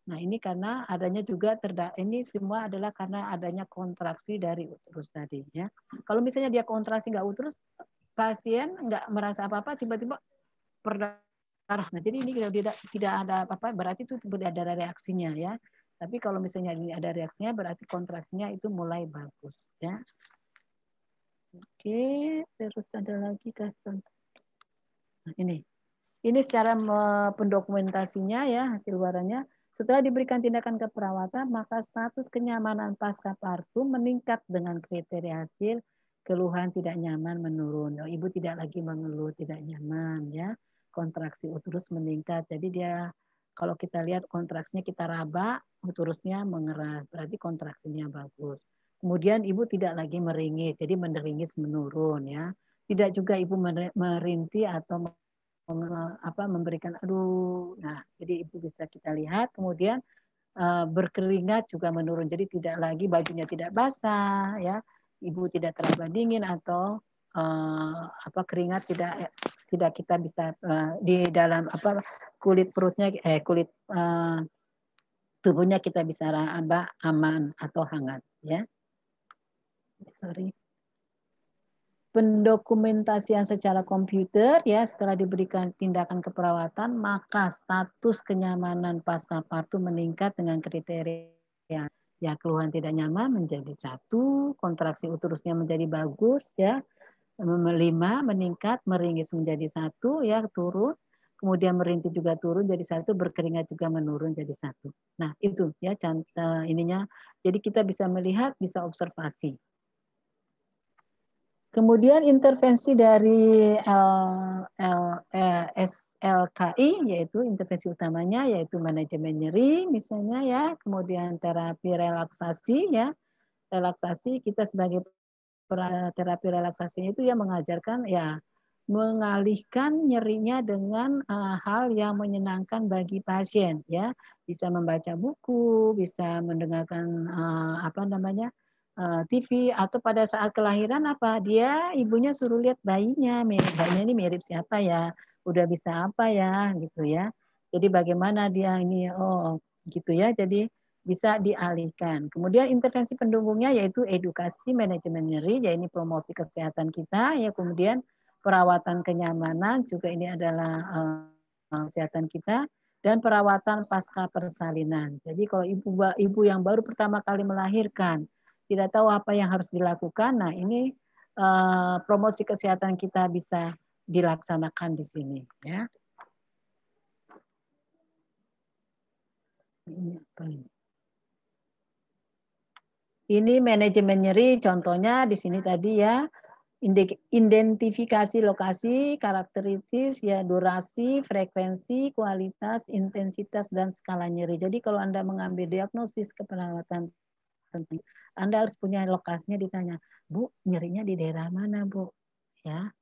Nah ini karena adanya juga ini semua adalah karena adanya kontraksi dari uterus tadi ya. Kalau misalnya dia kontraksi nggak uterus, pasien nggak merasa apa-apa tiba-tiba berdarah. Nah jadi ini tidak ada apa-apa berarti itu tidak ada reaksinya ya. Tapi kalau misalnya ini ada reaksinya berarti kontraksinya itu mulai bagus ya. Oke, terus ada lagi kah? Nah, ini secara pendokumentasinya ya hasil warannya. Setelah diberikan tindakan keperawatan, maka status kenyamanan pasca partum meningkat dengan kriteria hasil keluhan tidak nyaman menurun. Ibu tidak lagi mengeluh tidak nyaman ya. Kontraksi uterus meningkat. Jadi dia kalau kita lihat kontraksinya kita raba, uterusnya mengeras, berarti kontraksinya bagus. Kemudian ibu tidak lagi meringis, jadi menderingis menurun ya. Tidak juga ibu merintih atau memberikan aduh. Nah, jadi ibu bisa kita lihat kemudian berkeringat juga menurun. Jadi tidak lagi bajunya tidak basah ya. Ibu tidak teraba dingin atau keringat tidak kita bisa di dalam kulit perutnya kulit tubuhnya kita bisa raba aman atau hangat ya. Sorry. Pendokumentasian secara komputer ya setelah diberikan tindakan keperawatan maka status kenyamanan pasca partum meningkat dengan kriteria ya keluhan tidak nyaman menjadi 1, kontraksi uterusnya menjadi bagus ya 5 meningkat, meringis menjadi 1 ya turun, kemudian merintih juga turun jadi 1, berkeringat juga menurun jadi 1. Nah itu ya contoh ininya jadi kita bisa melihat bisa observasi. Kemudian intervensi dari SLKI yaitu intervensi utamanya yaitu manajemen nyeri misalnya ya, kemudian terapi relaksasi ya. Relaksasi kita sebagai terapi relaksasinya itu ya mengajarkan ya mengalihkan nyerinya dengan hal yang menyenangkan bagi pasien ya. Bisa membaca buku, bisa mendengarkan TV atau pada saat kelahiran dia ibunya suruh lihat bayinya ini mirip siapa ya, udah bisa apa ya gitu ya. Jadi bagaimana dia ini gitu ya. Jadi bisa dialihkan. Kemudian intervensi pendukungnya yaitu edukasi manajemen nyeri, yaitu promosi kesehatan kita ya. Kemudian perawatan kenyamanan juga ini adalah kesehatan kita dan perawatan pasca persalinan. Jadi kalau ibu yang baru pertama kali melahirkan tidak tahu apa yang harus dilakukan. Nah, ini promosi kesehatan kita bisa dilaksanakan di sini ya. Ini manajemen nyeri contohnya di sini tadi ya. Identifikasi lokasi, karakteristik ya, durasi, frekuensi, kualitas, intensitas dan skala nyeri. Jadi kalau Anda mengambil diagnosis keperawatan penting. Anda harus punya lokasinya ditanya, Bu, nyerinya di daerah mana, Bu? Ya.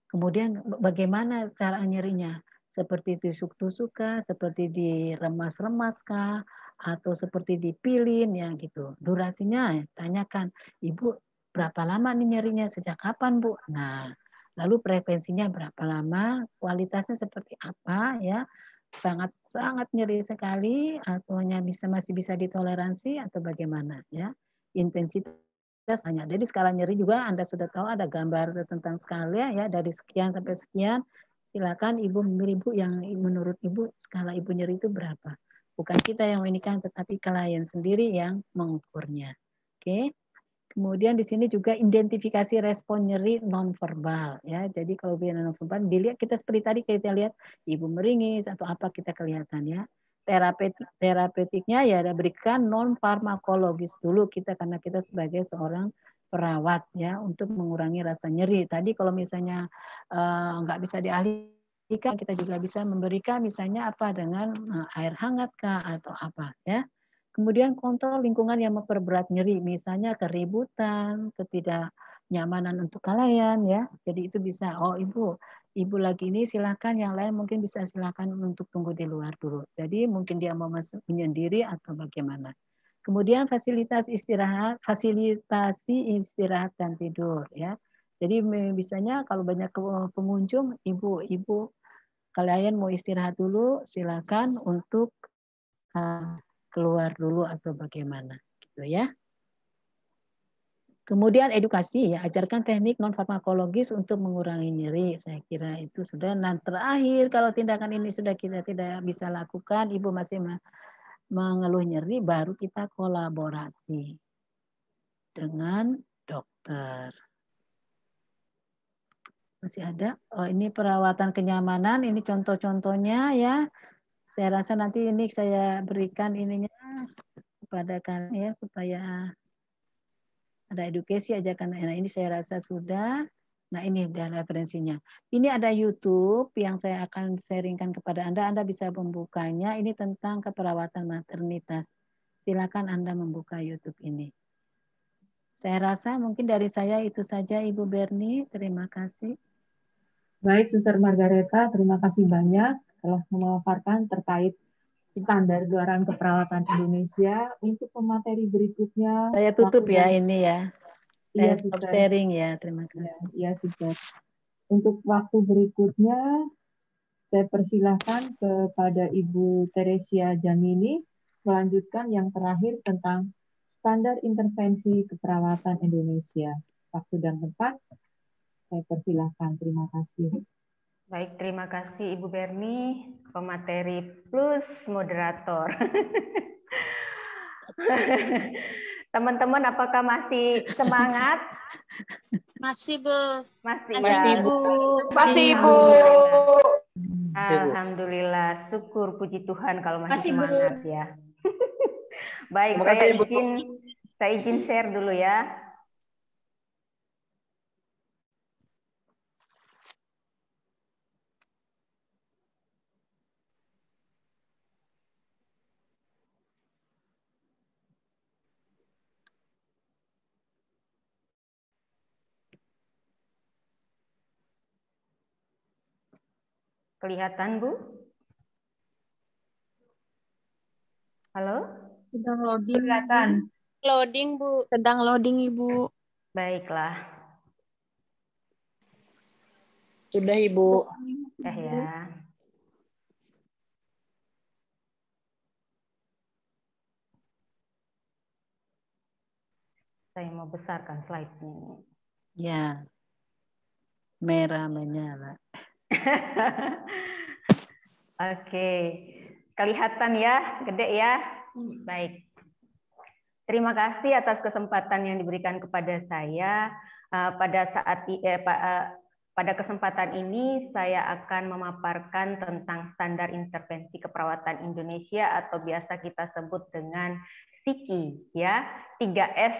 Kemudian bagaimana cara nyerinya? Seperti tusuk-tusuk kah, seperti diremas-remas kah, atau seperti dipilin ya gitu. Durasinya tanyakan, Ibu berapa lama nih nyerinya? Sejak kapan, Bu? Nah, lalu frekuensinya berapa lama? Kualitasnya seperti apa ya? Sangat nyeri sekali atau masih bisa ditoleransi atau bagaimana ya. Intensitas hanya. Jadi skala nyeri juga Anda sudah tahu ada gambar tentang skala ya dari sekian sampai sekian. Silakan Ibu memilih Ibu yang menurut Ibu skala Ibu nyeri itu berapa. Bukan kita yang menginginkan tetapi klien sendiri yang mengukurnya. Oke. Kemudian di sini juga identifikasi respon nyeri nonverbal ya. Jadi kalau biar nonverbal dilihat kita seperti tadi kita lihat ibu meringis atau apa kita kelihatan ya. Terapeutiknya ya berikan non farmakologis dulu kita karena kita sebagai seorang perawat ya untuk mengurangi rasa nyeri. Tadi kalau misalnya nggak bisa dialihkan kita juga bisa memberikan misalnya dengan air hangat kah atau apa ya. Kemudian kontrol lingkungan yang memperberat nyeri, misalnya keributan, ketidaknyamanan untuk klien ya. Jadi itu bisa, ibu lagi ini silakan, yang lain mungkin bisa silakan untuk tunggu di luar dulu. Jadi mungkin dia mau masuk menyendiri atau bagaimana. Kemudian fasilitasi istirahat dan tidur ya. Jadi misalnya kalau banyak pengunjung, ibu-ibu kalian mau istirahat dulu, silakan untuk keluar dulu atau bagaimana gitu ya. Kemudian edukasi ya, ajarkan teknik non farmakologis untuk mengurangi nyeri. Saya kira itu sudah. Nah, terakhir kalau tindakan ini sudah kita tidak bisa lakukan, ibu masih mengeluh nyeri, baru kita kolaborasi dengan dokter. Masih ada? Oh, ini perawatan kenyamanan, ini contoh-contohnya ya. Saya rasa nanti ini saya berikan ininya kepada kalian ya supaya ada edukasi ajakan. Nah, ini saya rasa sudah. Nah, ini udah referensinya. Ini ada YouTube yang saya akan sharingkan kepada Anda. Anda bisa membukanya. Ini tentang keperawatan maternitas. Silakan Anda membuka YouTube ini. Saya rasa mungkin dari saya itu saja, Ibu Berni. Terima kasih. Baik, Suster Margareta, terima kasih banyak telah memaparkan terkait standar gelaran keperawatan Indonesia. Untuk pemateri berikutnya, Saya tutup ya ini ya. Iya, Stop Suster. sharing ya. Terima kasih. Iya, Suster. Untuk waktu berikutnya, saya persilahkan kepada Ibu Teresia Jamini melanjutkan yang terakhir tentang standar intervensi keperawatan Indonesia. Waktu dan tempat, saya persilahkan. Terima kasih. Baik, terima kasih Ibu Berni, pemateri plus moderator. Teman-teman, apakah masih semangat? Masih, Bu. Masih, Masih, ya. Bu. Masih, Bu. Alhamdulillah, syukur puji Tuhan kalau masih semangat ya. Baik, Terima kasih, Bu. saya izin share dulu ya. Kelihatan, Bu? Halo? Sedang loading. Kelihatan. Loading, Bu. Sedang loading, Ibu. Baiklah. Sudah, Ibu. Ya. Saya mau besarkan slide-nya. Ya. Merah menyala. Oke. Kelihatan ya, gede ya. Baik. Terima kasih atas kesempatan yang diberikan kepada saya. Pada kesempatan ini saya akan memaparkan tentang standar intervensi keperawatan Indonesia atau biasa kita sebut dengan SIKI ya. 3S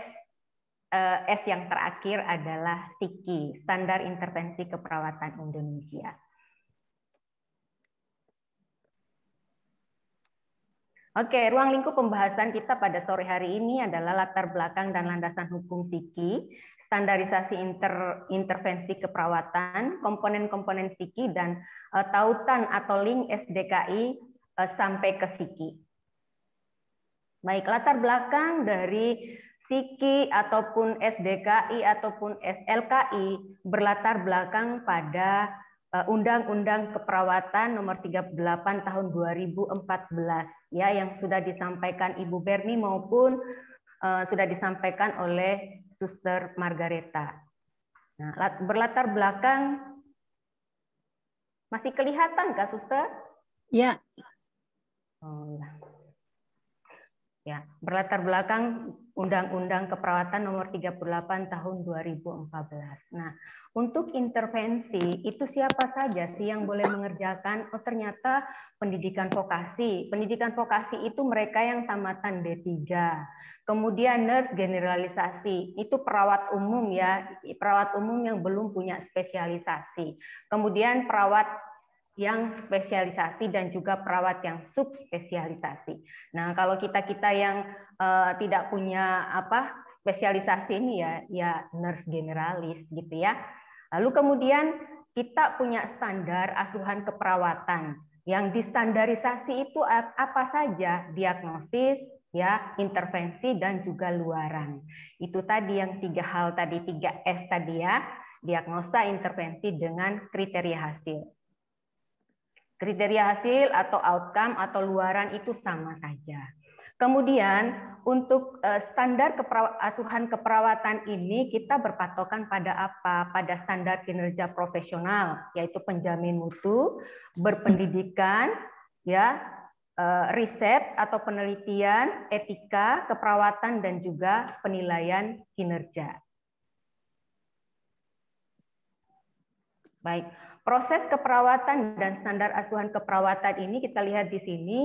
S yang terakhir adalah SIKI, Standar Intervensi Keperawatan Indonesia. Oke, ruang lingkup pembahasan kita pada sore hari ini adalah latar belakang dan landasan hukum SIKI, standarisasi intervensi keperawatan, komponen-komponen SIKI, dan tautan atau link SDKI sampai ke SIKI. Baik, latar belakang dari SIKI ataupun SDKI ataupun SLKI berlatar belakang pada Undang-Undang Keperawatan Nomor 38 Tahun 2014 ya, yang sudah disampaikan Ibu Berni maupun sudah disampaikan oleh Suster Margareta. Nah, berlatar belakang masih kelihatan kah, Suster? Ya. Oh, ya, berlatar belakang Undang-Undang Keperawatan Nomor 38 Tahun 2014. Nah, untuk intervensi itu siapa saja sih yang boleh mengerjakan? Oh, ternyata pendidikan vokasi. Pendidikan vokasi itu mereka yang tamatan D3. Kemudian nurse generalisasi, itu perawat umum ya, perawat umum yang belum punya spesialisasi. Kemudian perawat yang spesialisasi dan juga perawat yang subspesialisasi. Nah, kalau kita yang tidak punya spesialisasi ini ya nurse generalis gitu ya. Lalu kemudian kita punya standar asuhan keperawatan yang distandarisasi itu apa saja? Diagnosis, ya, intervensi dan juga luaran. Itu tadi yang 3 hal tadi, 3S tadi ya, diagnosa, intervensi dengan kriteria hasil. Kriteria hasil atau outcome atau luaran itu sama saja. Kemudian untuk standar asuhan keperawatan ini kita berpatokan pada apa? Pada standar kinerja profesional, yaitu penjamin mutu, berpendidikan, ya, riset atau penelitian, etika, keperawatan, dan juga penilaian kinerja. Baik, proses keperawatan dan standar asuhan keperawatan ini kita lihat di sini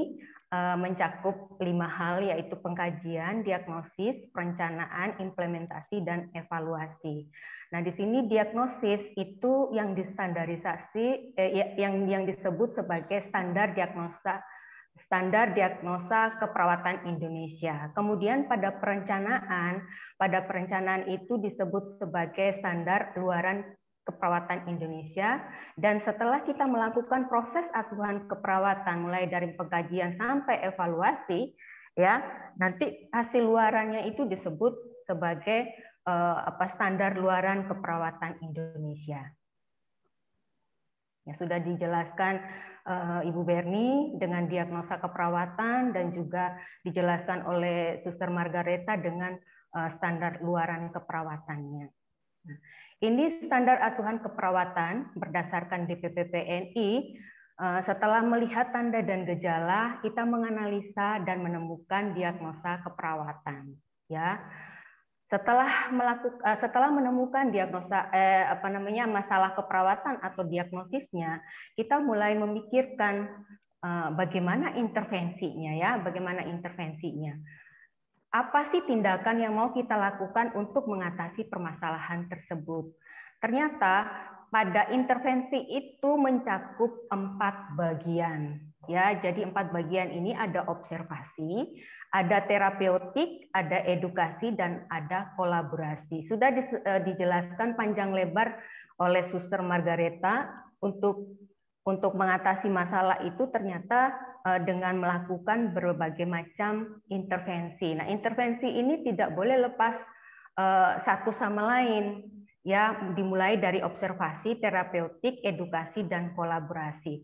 mencakup 5 hal, yaitu pengkajian, diagnosis, perencanaan, implementasi, dan evaluasi. Nah, di sini diagnosis itu yang distandarisasi, yang disebut sebagai standar diagnosa keperawatan Indonesia. Kemudian pada perencanaan itu disebut sebagai standar luaran keperawatan Indonesia, dan setelah kita melakukan proses asuhan keperawatan mulai dari pengkajian sampai evaluasi, ya, nanti hasil luarannya itu disebut sebagai standar luaran keperawatan Indonesia. Ya, sudah dijelaskan Ibu Berni dengan diagnosa keperawatan dan juga dijelaskan oleh Suster Margareta dengan standar luaran keperawatannya. Nah, ini standar asuhan keperawatan berdasarkan DPP-PNI. Setelah melihat tanda dan gejala, kita menganalisa dan menemukan diagnosa keperawatan. Ya, setelah menemukan diagnosa masalah keperawatan atau diagnosisnya, kita mulai memikirkan bagaimana intervensinya, ya, bagaimana intervensinya. Apa sih tindakan yang mau kita lakukan untuk mengatasi permasalahan tersebut? Ternyata pada intervensi itu mencakup 4 bagian. Ya, jadi 4 bagian ini ada observasi, ada terapeutik, ada edukasi, dan ada kolaborasi. Sudah dijelaskan panjang lebar oleh Suster Margareta untuk mengatasi masalah itu ternyata dengan melakukan berbagai macam intervensi. Nah, intervensi ini tidak boleh lepas satu sama lain, ya, dimulai dari observasi, terapeutik, edukasi, dan kolaborasi.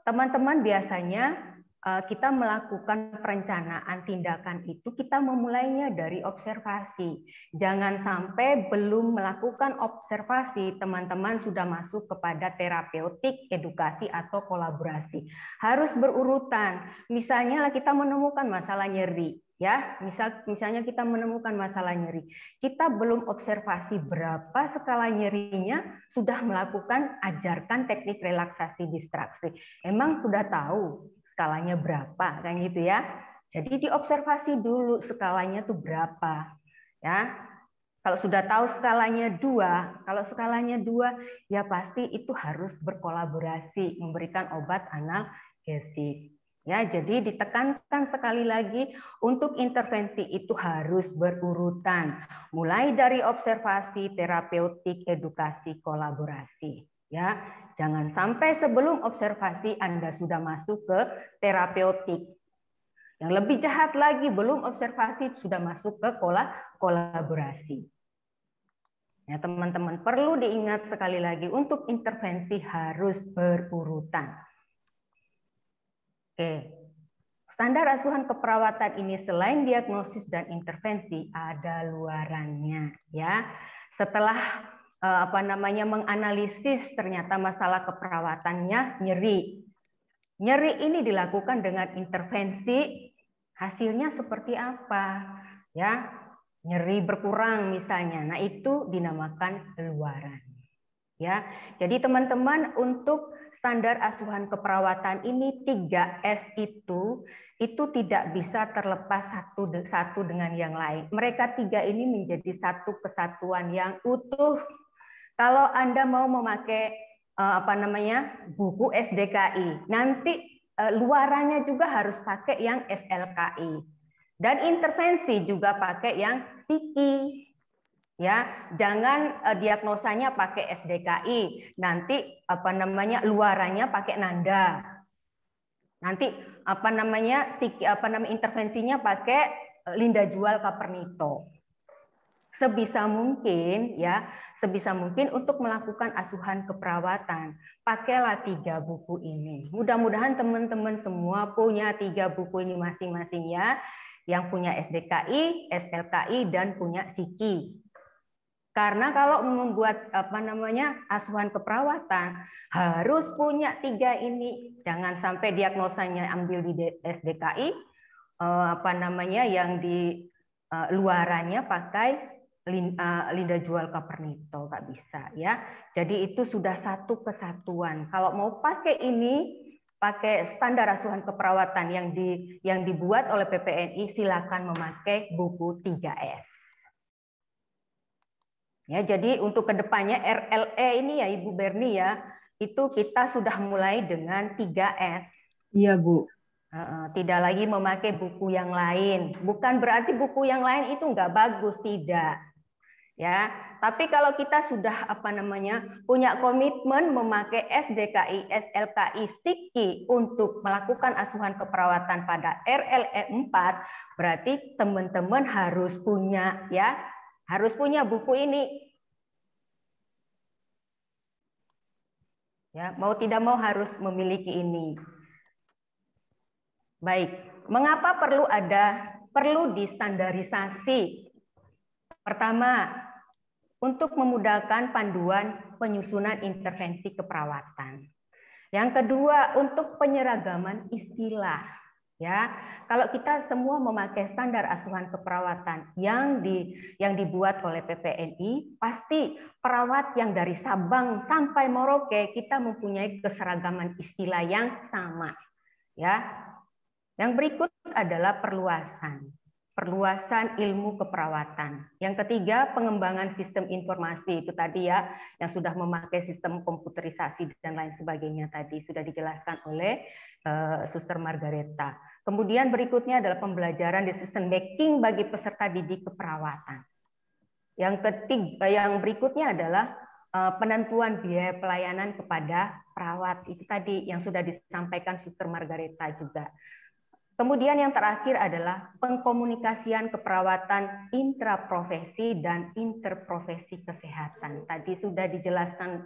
Teman-teman, biasanya kita melakukan perencanaan tindakan itu kita memulainya dari observasi. Jangan sampai belum melakukan observasi teman-teman sudah masuk kepada terapeutik, edukasi, atau kolaborasi. Harus berurutan. Misalnya kita menemukan masalah nyeri, ya, misalnya kita menemukan masalah nyeri, kita belum observasi berapa skala nyerinya, sudah melakukan ajarkan teknik relaksasi distraksi. Emang sudah tahu skalanya berapa, kan gitu ya. Jadi diobservasi dulu skalanya tuh berapa, ya. Kalau sudah tahu skalanya 2, kalau skalanya 2 ya pasti itu harus berkolaborasi memberikan obat analgesik. Ya, jadi ditekankan sekali lagi untuk intervensi itu harus berurutan, mulai dari observasi, terapeutik, edukasi, kolaborasi. Ya, jangan sampai sebelum observasi Anda sudah masuk ke terapeutik. Yang lebih jahat lagi, belum observasi sudah masuk ke kolaborasi. Ya, teman-teman, perlu diingat sekali lagi untuk intervensi harus berurutan. Oke. Standar asuhan keperawatan ini selain diagnosis dan intervensi ada luarannya, ya. Setelah menganalisis ternyata masalah keperawatannya nyeri. Nyeri ini dilakukan dengan intervensi, hasilnya seperti apa? Ya, nyeri berkurang misalnya. Nah, itu dinamakan luaran. Ya. Jadi teman-teman, untuk standar asuhan keperawatan ini 3S itu tidak bisa terlepas satu dengan yang lain. Mereka 3 ini menjadi satu kesatuan yang utuh. Kalau Anda mau memakai buku SDKI, nanti luarannya juga harus pakai yang SLKI. Dan intervensi juga pakai yang SIKI. Ya, jangan diagnosanya pakai SDKI, nanti luarannya pakai Nanda. Nanti intervensinya pakai Linda Jual Kapernito. Sebisa mungkin untuk melakukan asuhan keperawatan, pakailah 3 buku ini. Mudah-mudahan teman-teman semua punya 3 buku ini masing-masing ya, yang punya SDKI, SLKI, dan punya SIKI. Karena kalau membuat asuhan keperawatan harus punya 3 ini. Jangan sampai diagnosanya ambil di SDKI, yang di luarannya pakai Linda Jual Kapernito, nggak bisa ya. Jadi itu sudah satu kesatuan. Kalau mau pakai ini, pakai standar asuhan keperawatan yang dibuat oleh PPNI, silakan memakai buku 3S. Ya, jadi untuk kedepannya RLE ini ya Ibu Berni ya, itu kita sudah mulai dengan 3S. Iya Bu. Tidak lagi memakai buku yang lain. Bukan berarti buku yang lain itu nggak bagus, tidak. Ya, tapi kalau kita sudah punya komitmen memakai SDKI, SLKI, SIKI untuk melakukan asuhan keperawatan pada RLE 4, berarti teman-teman harus punya buku ini. Ya, mau tidak mau harus memiliki ini. Baik, mengapa perlu distandarisasi? Pertama, untuk memudahkan panduan penyusunan intervensi keperawatan. Yang kedua, untuk penyeragaman istilah. Ya, kalau kita semua memakai standar asuhan keperawatan yang dibuat oleh PPNI, pasti perawat yang dari Sabang sampai Merauke kita mempunyai keseragaman istilah yang sama. Ya. Yang berikut adalah perluasan ilmu keperawatan. Yang ketiga, pengembangan sistem informasi. Itu tadi ya, yang sudah memakai sistem komputerisasi dan lain sebagainya tadi sudah dijelaskan oleh Suster Margareta. Kemudian berikutnya adalah pembelajaran decision making bagi peserta didik keperawatan. Yang berikutnya adalah penentuan biaya pelayanan kepada perawat. Itu tadi yang sudah disampaikan Suster Margareta juga. Kemudian yang terakhir adalah pengkomunikasian keperawatan intraprofesi dan interprofesi kesehatan. Tadi sudah dijelaskan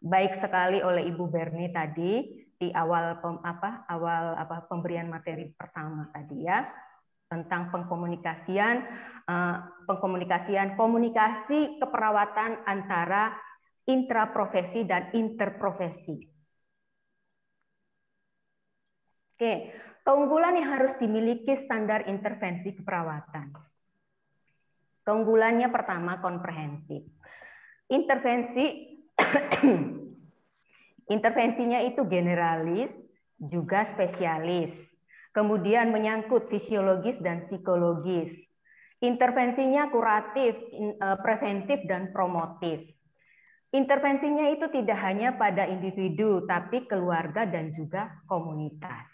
baik sekali oleh Ibu Berni tadi di awal pemberian materi pertama tadi ya, tentang komunikasi keperawatan antara intraprofesi dan interprofesi. Oke. Keunggulan yang harus dimiliki standar intervensi keperawatan. Keunggulannya pertama, komprehensif. Intervensinya itu generalis, juga spesialis. Kemudian menyangkut fisiologis dan psikologis. Intervensinya kuratif, preventif, dan promotif. Intervensinya itu tidak hanya pada individu, tapi keluarga dan juga komunitas.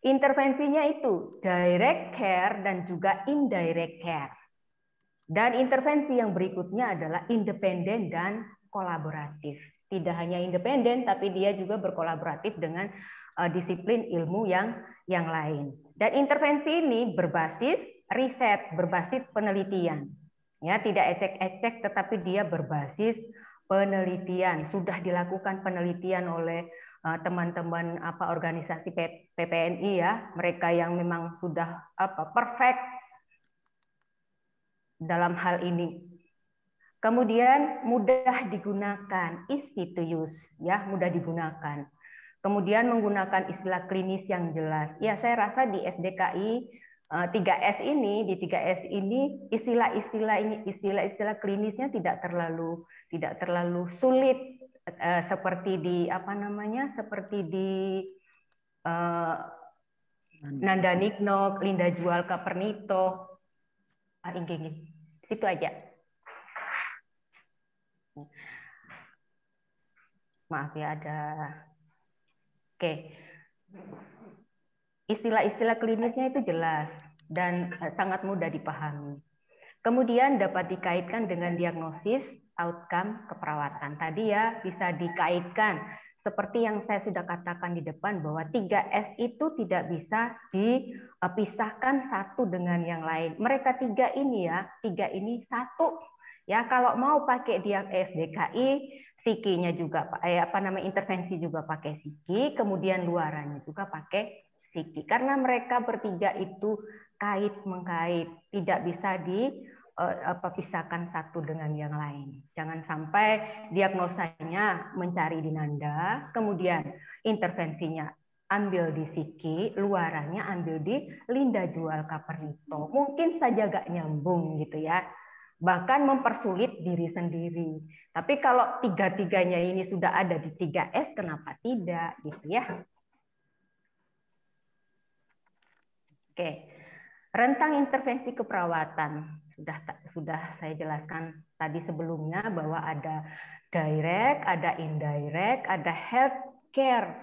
Intervensinya itu direct care dan juga indirect care. Dan intervensi yang berikutnya adalah independen dan kolaboratif. Tidak hanya independen, tapi dia juga berkolaboratif dengan disiplin ilmu yang lain. Dan intervensi ini berbasis riset, berbasis penelitian. Ya, tidak ecek-ecek, tetapi dia berbasis penelitian. Sudah dilakukan penelitian oleh teman-teman organisasi PPNI ya, mereka yang memang sudah perfect dalam hal ini. Kemudian mudah digunakan, easy to use ya, mudah digunakan. Kemudian menggunakan istilah klinis yang jelas. Ya, saya rasa di SDKI 3S ini, di 3S ini istilah klinisnya tidak terlalu sulit. Seperti di Nanda Nikno, Linda Jual Kapernito, ini situ aja. Maaf ya, ada. Oke, istilah-istilah klinisnya itu jelas dan sangat mudah dipahami. Kemudian dapat dikaitkan dengan diagnosis outcome keperawatan. Tadi ya bisa dikaitkan seperti yang saya sudah katakan di depan bahwa 3S itu tidak bisa dipisahkan satu dengan yang lain. Mereka tiga ini satu. Ya, kalau mau pakai dia SDKI, psikinya juga intervensi juga pakai psiki, kemudian luarannya juga pakai psiki. Karena mereka bertiga itu kait mengkait, tidak bisa pisahkan satu dengan yang lain. Jangan sampai diagnosanya mencari di Nanda, kemudian intervensinya ambil di psiki, luarannya ambil di Linda Jual Kapernito. Mungkin saja gak nyambung gitu ya. Bahkan mempersulit diri sendiri. Tapi kalau tiga-tiganya ini sudah ada di 3S, kenapa tidak gitu ya? Oke. Rentang intervensi keperawatan sudah saya jelaskan tadi sebelumnya bahwa ada direct, ada indirect, ada healthcare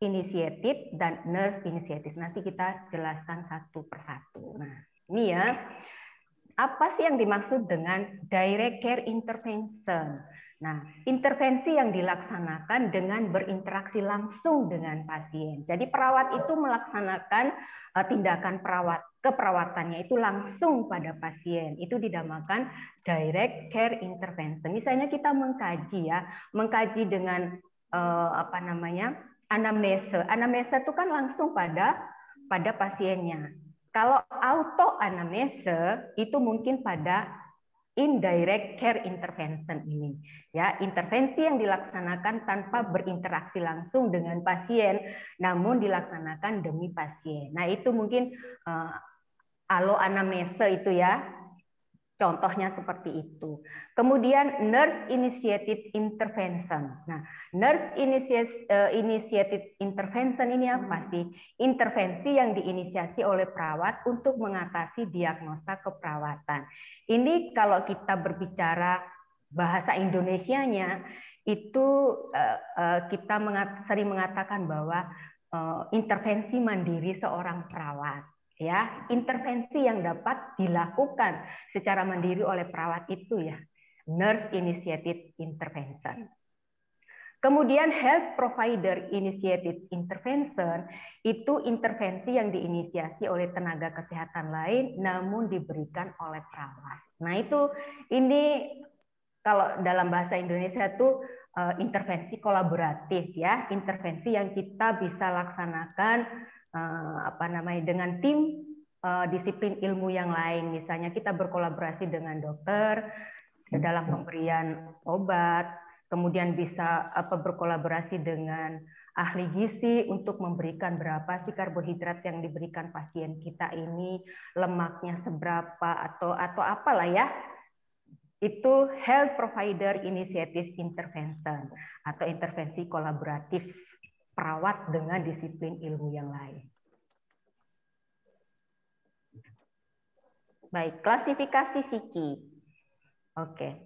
initiated dan nurse initiated. Nanti kita jelaskan satu persatu. Nah, ini ya. Apa sih yang dimaksud dengan direct care intervention? Nah, intervensi yang dilaksanakan dengan berinteraksi langsung dengan pasien. Jadi perawat itu melaksanakan tindakan keperawatannya itu langsung pada pasien. Itu dinamakan direct care intervention. Misalnya kita mengkaji dengan anamnesa. Anamnesa itu kan langsung pada pasiennya. Kalau auto anamnesa itu mungkin pada indirect care intervention ini, ya, intervensi yang dilaksanakan tanpa berinteraksi langsung dengan pasien, namun dilaksanakan demi pasien. Nah, itu mungkin alo anamnesa itu ya, contohnya seperti itu. Kemudian nurse initiated intervention. Nah, nurse initiated intervention ini apa sih? Intervensi yang diinisiasi oleh perawat untuk mengatasi diagnosa keperawatan. Ini kalau kita berbicara bahasa Indonesianya itu kita sering mengatakan bahwa intervensi mandiri seorang perawat. Ya, intervensi yang dapat dilakukan secara mandiri oleh perawat itu ya, nurse initiated intervention. Kemudian health provider initiated intervention itu intervensi yang diinisiasi oleh tenaga kesehatan lain namun diberikan oleh perawat. Nah, ini kalau dalam bahasa Indonesia itu intervensi kolaboratif ya, intervensi yang kita bisa laksanakan dengan tim disiplin ilmu yang lain. Misalnya kita berkolaborasi dengan dokter dalam pemberian obat, kemudian bisa berkolaborasi dengan ahli gizi untuk memberikan berapa sih karbohidrat yang diberikan pasien kita ini, lemaknya seberapa atau apalah ya. Itu health provider initiative intervention atau intervensi kolaboratif perawat dengan disiplin ilmu yang lain. Baik, klasifikasi psiki. Oke.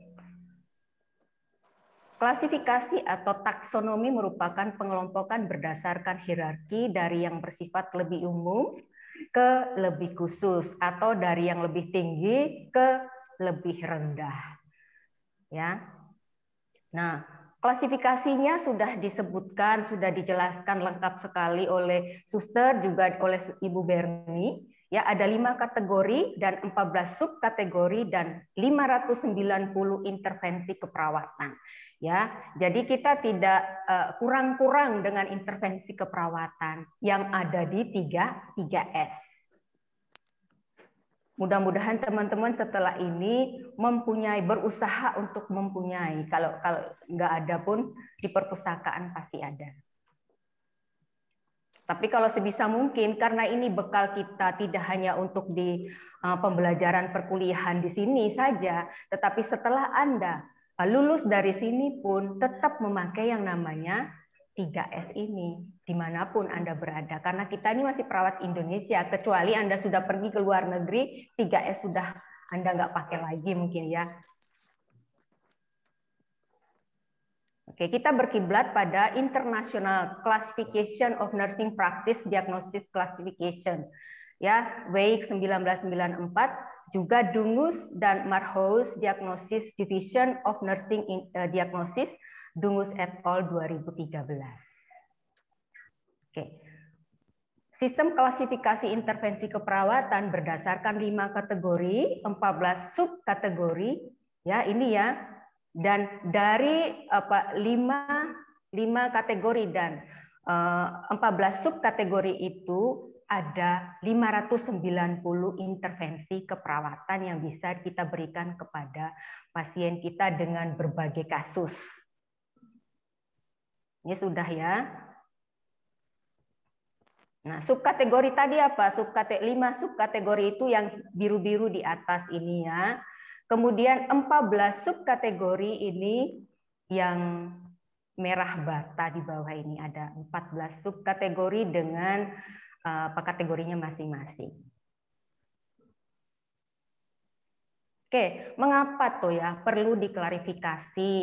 Klasifikasi atau taksonomi merupakan pengelompokan berdasarkan hierarki dari yang bersifat lebih umum ke lebih khusus atau dari yang lebih tinggi ke lebih rendah. Ya. Nah, klasifikasinya sudah disebutkan, sudah dijelaskan lengkap sekali oleh Suster juga oleh Ibu Berni. Ya, ada 5 kategori dan 14 subkategori dan 590 intervensi keperawatan. Ya, jadi kita tidak kurang-kurang dengan intervensi keperawatan yang ada di 3S. Mudah-mudahan teman-teman setelah ini berusaha untuk mempunyai. Kalau nggak ada pun di perpustakaan pasti ada. Tapi kalau sebisa mungkin, karena ini bekal kita tidak hanya untuk di pembelajaran perkuliahan di sini saja, tetapi setelah Anda lulus dari sini pun tetap memakai yang namanya 3S ini, dimanapun Anda berada. Karena kita ini masih perawat Indonesia, kecuali Anda sudah pergi ke luar negeri, 3S sudah Anda nggak pakai lagi mungkin ya. Oke, kita berkiblat pada International Classification of Nursing Practice Diagnosis Classification, ya, WAIC 1994, juga Dungus dan Marhouse Diagnosis Division of Nursing Diagnosis Dungus et al. 2013. Oke. Sistem klasifikasi intervensi keperawatan berdasarkan 5 kategori, 14 subkategori, ya ini ya. Dan dari 5 kategori dan 14 subkategori itu ada 590 intervensi keperawatan yang bisa kita berikan kepada pasien kita dengan berbagai kasus. Ini sudah ya. Nah, subkategori tadi apa? 5 subkategori itu yang biru-biru di atas ini ya. Kemudian 14 subkategori ini yang merah bata di bawah ini, ada 14 subkategori dengan kategorinya masing-masing. Oke, mengapa tuh ya perlu diklarifikasi?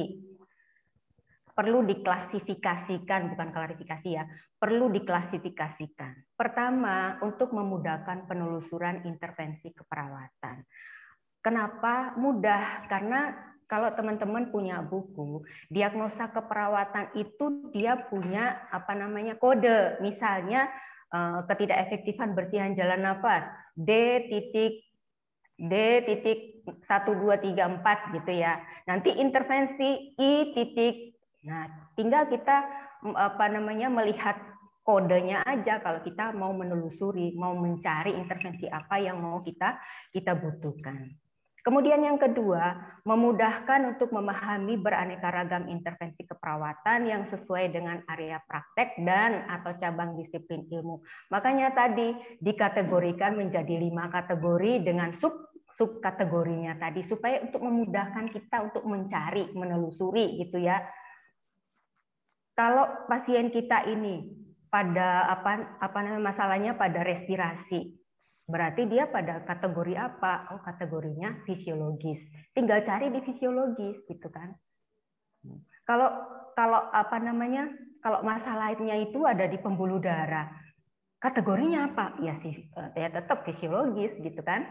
Perlu diklasifikasikan, bukan klarifikasi ya, perlu diklasifikasikan. Pertama, untuk memudahkan penelusuran intervensi keperawatan. Kenapa mudah? Karena kalau teman-teman punya buku, diagnosa keperawatan itu dia punya kode. Misalnya ketidakefektifan bersihan jalan nafas, D.12344 gitu ya. Nanti intervensi I. Nah, tinggal kita melihat kodenya aja kalau kita mau menelusuri, mau mencari intervensi apa yang mau kita butuhkan. Kemudian yang kedua, memudahkan untuk memahami beraneka ragam intervensi keperawatan yang sesuai dengan area praktek dan atau cabang disiplin ilmu. Makanya tadi dikategorikan menjadi 5 kategori dengan subkategorinya tadi supaya untuk memudahkan kita untuk mencari, menelusuri gitu ya. Kalau pasien kita ini pada masalahnya pada respirasi, berarti dia pada kategori apa? Oh, kategorinya fisiologis. Tinggal cari di fisiologis gitu kan. Kalau kalau masalahnya itu ada di pembuluh darah, kategorinya apa? Ya tetap fisiologis gitu kan.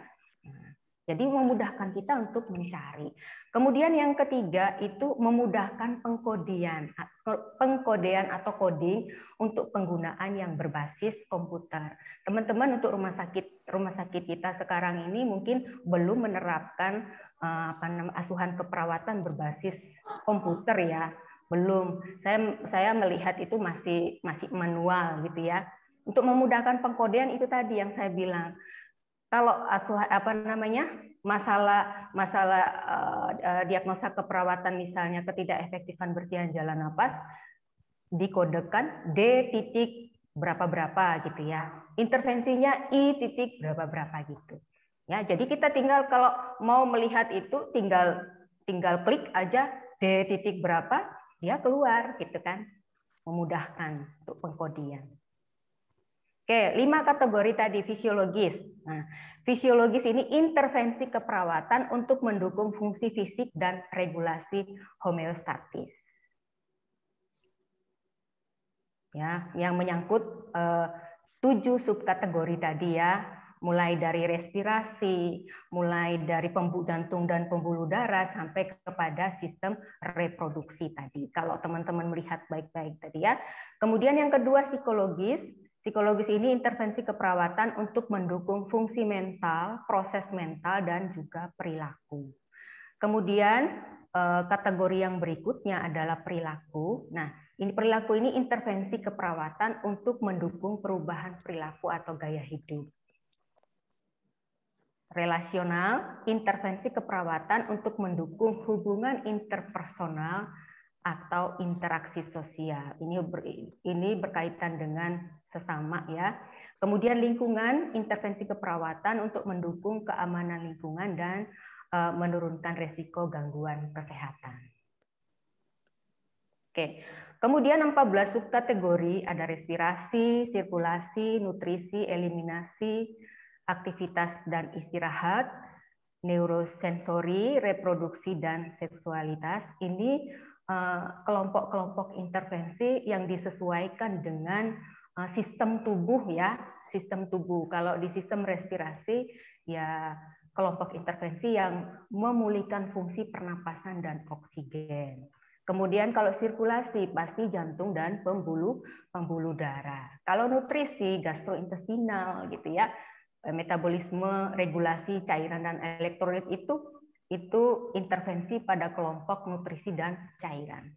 Jadi memudahkan kita untuk mencari. Kemudian yang ketiga itu memudahkan pengkodean atau coding untuk penggunaan yang berbasis komputer. Teman-teman untuk rumah sakit kita sekarang ini mungkin belum menerapkan asuhan keperawatan berbasis komputer ya. Belum. Saya melihat itu masih manual gitu ya. Untuk memudahkan pengkodean itu tadi yang saya bilang. Kalau masalah diagnosa keperawatan misalnya ketidakefektifan bersihan jalan nafas dikodekan D titik berapa gitu ya. Intervensinya I titik berapa gitu. Ya, jadi kita tinggal kalau mau melihat itu tinggal klik aja D titik berapa, dia keluar gitu kan. Memudahkan untuk pengkodian. Oke, 5 kategori tadi fisiologis. Nah, fisiologis ini intervensi keperawatan untuk mendukung fungsi fisik dan regulasi homeostatis. Ya, yang menyangkut 7 subkategori tadi ya, mulai dari respirasi, mulai dari jantung dan pembuluh darah sampai kepada sistem reproduksi tadi. Kalau teman-teman melihat baik-baik tadi ya. Kemudian yang kedua psikologis. Psikologis ini intervensi keperawatan untuk mendukung fungsi mental, proses mental, dan juga perilaku. Kemudian kategori yang berikutnya adalah perilaku. Nah, ini perilaku ini intervensi keperawatan untuk mendukung perubahan perilaku atau gaya hidup. Relasional, intervensi keperawatan untuk mendukung hubungan interpersonal atau interaksi sosial. Ini berkaitan dengan sesama ya. Kemudian lingkungan, intervensi keperawatan untuk mendukung keamanan lingkungan dan menurunkan resiko gangguan kesehatan. Oke. Kemudian 14 subkategori ada respirasi, sirkulasi, nutrisi, eliminasi, aktivitas dan istirahat, neurosensori, reproduksi dan seksualitas. Ini kelompok-kelompok intervensi yang disesuaikan dengan sistem tubuh ya, sistem tubuh. Kalau di sistem respirasi ya kelompok intervensi yang memulihkan fungsi pernapasan dan oksigen. Kemudian kalau sirkulasi pasti jantung dan pembuluh darah. Kalau nutrisi gastrointestinal gitu ya, metabolisme, regulasi cairan dan elektrolit itu intervensi pada kelompok nutrisi dan cairan.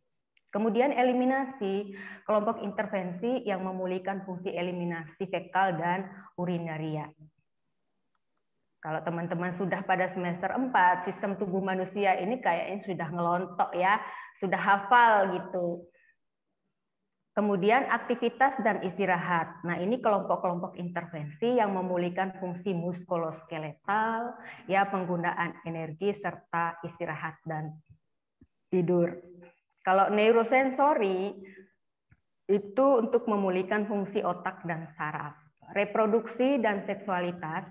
Kemudian eliminasi, kelompok intervensi yang memulihkan fungsi eliminasi fekal dan urinaria. Kalau teman-teman sudah pada semester 4, sistem tubuh manusia ini kayaknya sudah ngelontok ya, sudah hafal gitu. Kemudian aktivitas dan istirahat. Nah, ini kelompok-kelompok intervensi yang memulihkan fungsi muskuloskeletal, ya penggunaan energi serta istirahat dan tidur. Kalau neurosensori itu untuk memulihkan fungsi otak dan saraf. Reproduksi dan seksualitas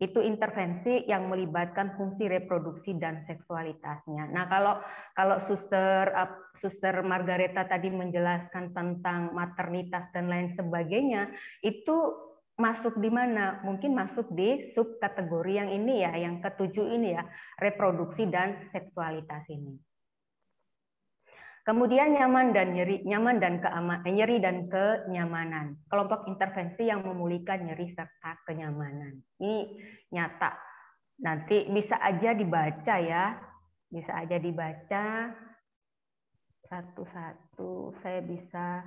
itu intervensi yang melibatkan fungsi reproduksi dan seksualitasnya. Nah, kalau Suster Margareta tadi menjelaskan tentang maternitas dan lain sebagainya, itu masuk di mana? Mungkin masuk di subkategori yang ini ya, yang ketujuh ini ya, reproduksi dan seksualitas ini. Kemudian nyeri dan kenyamanan. Kelompok intervensi yang memulihkan nyeri serta kenyamanan. Ini nyata. Nanti bisa aja dibaca ya. Bisa aja dibaca satu-satu. Saya bisa.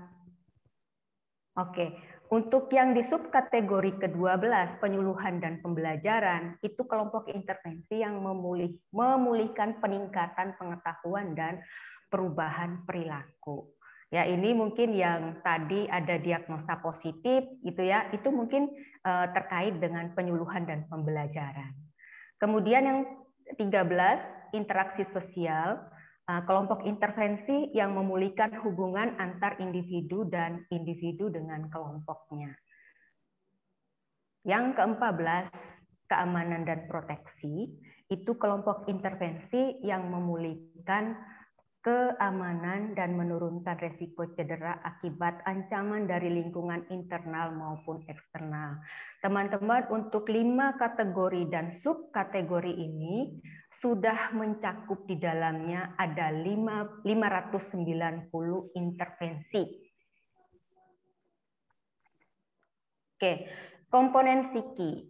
Oke. Untuk yang di subkategori ke-12, penyuluhan dan pembelajaran, itu kelompok intervensi yang memulihkan peningkatan pengetahuan dan perubahan perilaku. Ya, ini mungkin yang tadi ada diagnosa positif gitu ya, itu mungkin terkait dengan penyuluhan dan pembelajaran. Kemudian yang 13, interaksi sosial, kelompok intervensi yang memulihkan hubungan antar individu dan individu dengan kelompoknya. Yang ke-14, keamanan dan proteksi, itu kelompok intervensi yang memulihkan keamanan dan menurunkan resiko cedera akibat ancaman dari lingkungan internal maupun eksternal. Teman-teman, untuk 5 kategori dan subkategori ini sudah mencakup di dalamnya ada 590 intervensi. Oke, komponen psiki.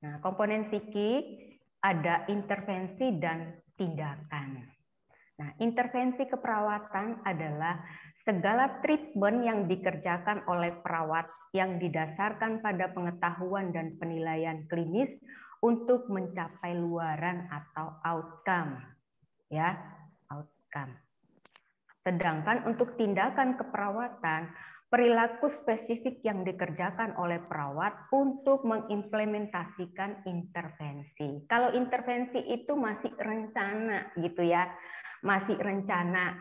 Nah, komponen psiki ada intervensi dan tindakan. Nah, intervensi keperawatan adalah segala treatment yang dikerjakan oleh perawat yang didasarkan pada pengetahuan dan penilaian klinis untuk mencapai luaran atau outcome. Ya, outcome. Sedangkan untuk tindakan keperawatan, perilaku spesifik yang dikerjakan oleh perawat untuk mengimplementasikan intervensi. Kalau intervensi itu masih rencana gitu ya. Masih rencana.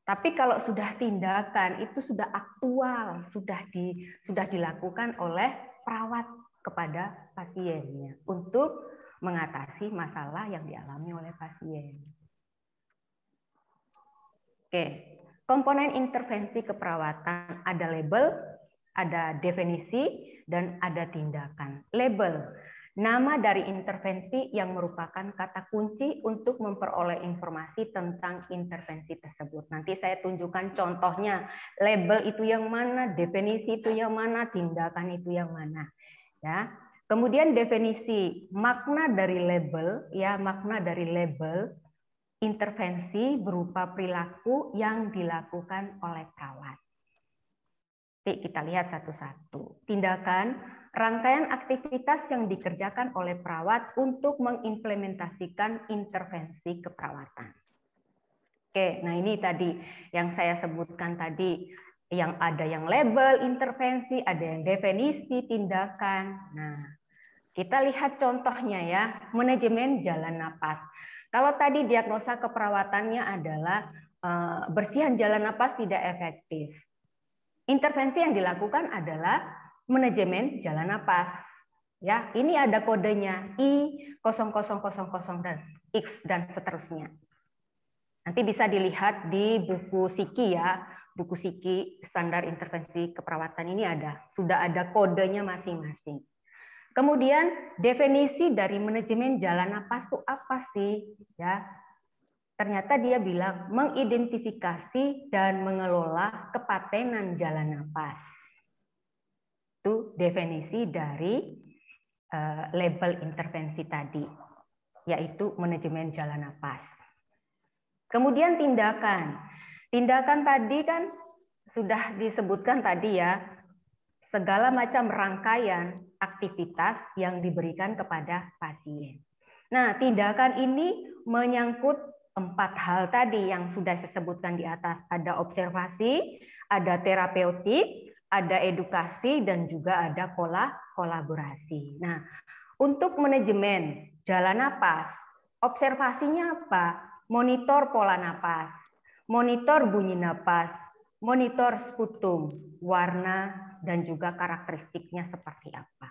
Tapi kalau sudah tindakan itu sudah aktual, sudah dilakukan oleh perawat kepada pasiennya untuk mengatasi masalah yang dialami oleh pasien. Oke, komponen intervensi keperawatan ada label, ada definisi, dan ada tindakan. Label, nama dari intervensi yang merupakan kata kunci untuk memperoleh informasi tentang intervensi tersebut. Nanti saya tunjukkan contohnya, label itu yang mana, definisi itu yang mana, tindakan itu yang mana. Ya. Kemudian definisi, makna dari label, ya makna dari label, intervensi berupa perilaku yang dilakukan oleh perawat. Kita lihat satu-satu. Tindakan, rangkaian aktivitas yang dikerjakan oleh perawat untuk mengimplementasikan intervensi keperawatan. Oke, nah ini tadi yang saya sebutkan tadi, yang ada yang label intervensi, ada yang definisi tindakan. Nah, kita lihat contohnya ya, manajemen jalan napas. Kalau tadi diagnosa keperawatannya adalah bersihan jalan napas tidak efektif. Intervensi yang dilakukan adalah manajemen jalan napas. Ya, ini ada kodenya I0000 dan X dan seterusnya. Nanti bisa dilihat di buku Psiki ya, buku Psiki standar intervensi keperawatan ini sudah ada kodenya masing-masing. Kemudian definisi dari manajemen jalan napas itu apa sih? Ya, ternyata dia bilang mengidentifikasi dan mengelola kepatenan jalan napas. Itu definisi dari label intervensi tadi, yaitu manajemen jalan napas. Kemudian tindakan. Tindakan tadi kan sudah disebutkan tadi ya, segala macam rangkaian aktivitas yang diberikan kepada pasien. Nah, tindakan ini menyangkut 4 hal tadi yang sudah saya sebutkan di atas. Ada observasi, ada terapeutik, ada edukasi, dan juga ada kolaborasi. Nah, untuk manajemen jalan napas, observasinya apa? Monitor pola napas, monitor bunyi napas, monitor sputum, warna, dan juga karakteristiknya seperti apa.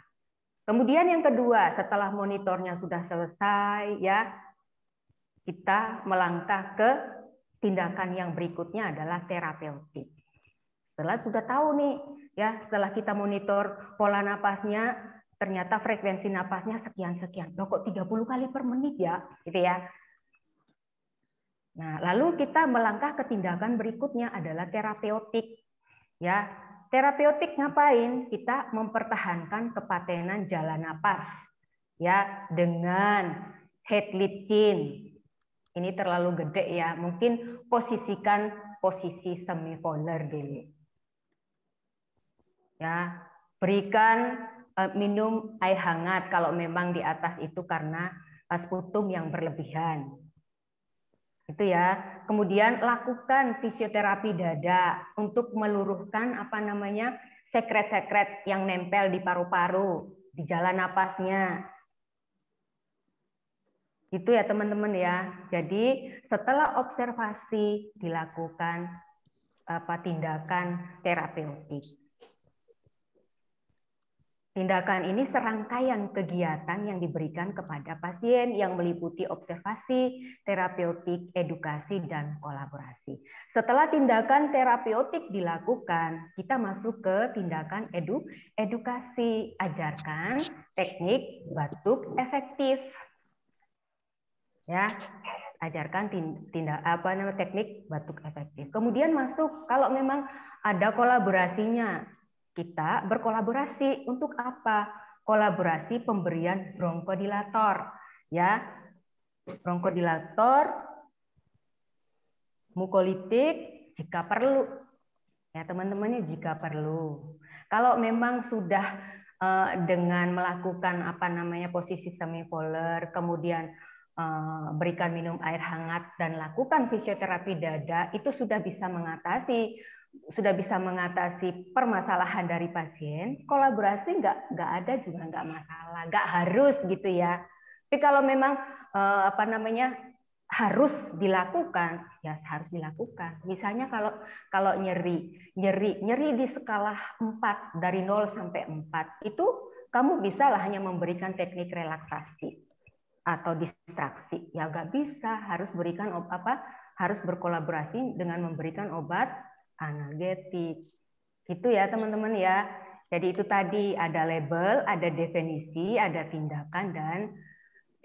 Kemudian yang kedua, setelah monitornya sudah selesai, ya, kita melangkah ke tindakan yang berikutnya adalah terapeutik. Setelah sudah tahu nih, ya, setelah kita monitor pola napasnya, ternyata frekuensi napasnya sekian-sekian. Loh, kok 30 kali per menit ya, gitu ya. Nah, lalu kita melangkah ke tindakan berikutnya adalah terapeutik. Ya, terapeutik ngapain? Kita mempertahankan kepatenan jalan napas, ya, dengan head lead chin. Ini terlalu gede ya, mungkin posisikan posisi semipolar dulu. Ya, berikan minum air hangat kalau memang di atas itu karena sputum yang berlebihan. Itu ya. Kemudian lakukan fisioterapi dada untuk meluruhkan sekret-sekret yang nempel di paru-paru, di jalan napasnya. Itu ya teman-teman ya. Jadi setelah observasi dilakukan tindakan terapeutik. Tindakan ini serangkaian kegiatan yang diberikan kepada pasien yang meliputi observasi, terapeutik, edukasi, dan kolaborasi. Setelah tindakan terapeutik dilakukan, kita masuk ke tindakan edukasi. Ajarkan teknik batuk efektif. Ya, ajarkan teknik batuk efektif. Kemudian masuk kalau memang ada kolaborasinya. Kita berkolaborasi untuk apa? Kolaborasi pemberian bronkodilator, ya, bronkodilator, mukolitik jika perlu, ya teman-temannya jika perlu. Kalau memang sudah dengan melakukan posisi semipolar, kemudian berikan minum air hangat dan lakukan fisioterapi dada, itu sudah bisa mengatasi permasalahan dari pasien. Kolaborasi nggak ada juga nggak masalah, nggak harus gitu ya. Tapi kalau memang harus dilakukan, ya harus dilakukan. Misalnya kalau nyeri di skala 4 dari 0 sampai 4 itu kamu bisa lah hanya memberikan teknik relaksasi atau distraksi. Ya nggak bisa, harus harus berkolaborasi dengan memberikan obat analgetik. Itu ya teman-teman ya. Jadi itu tadi ada label, ada definisi, ada tindakan, dan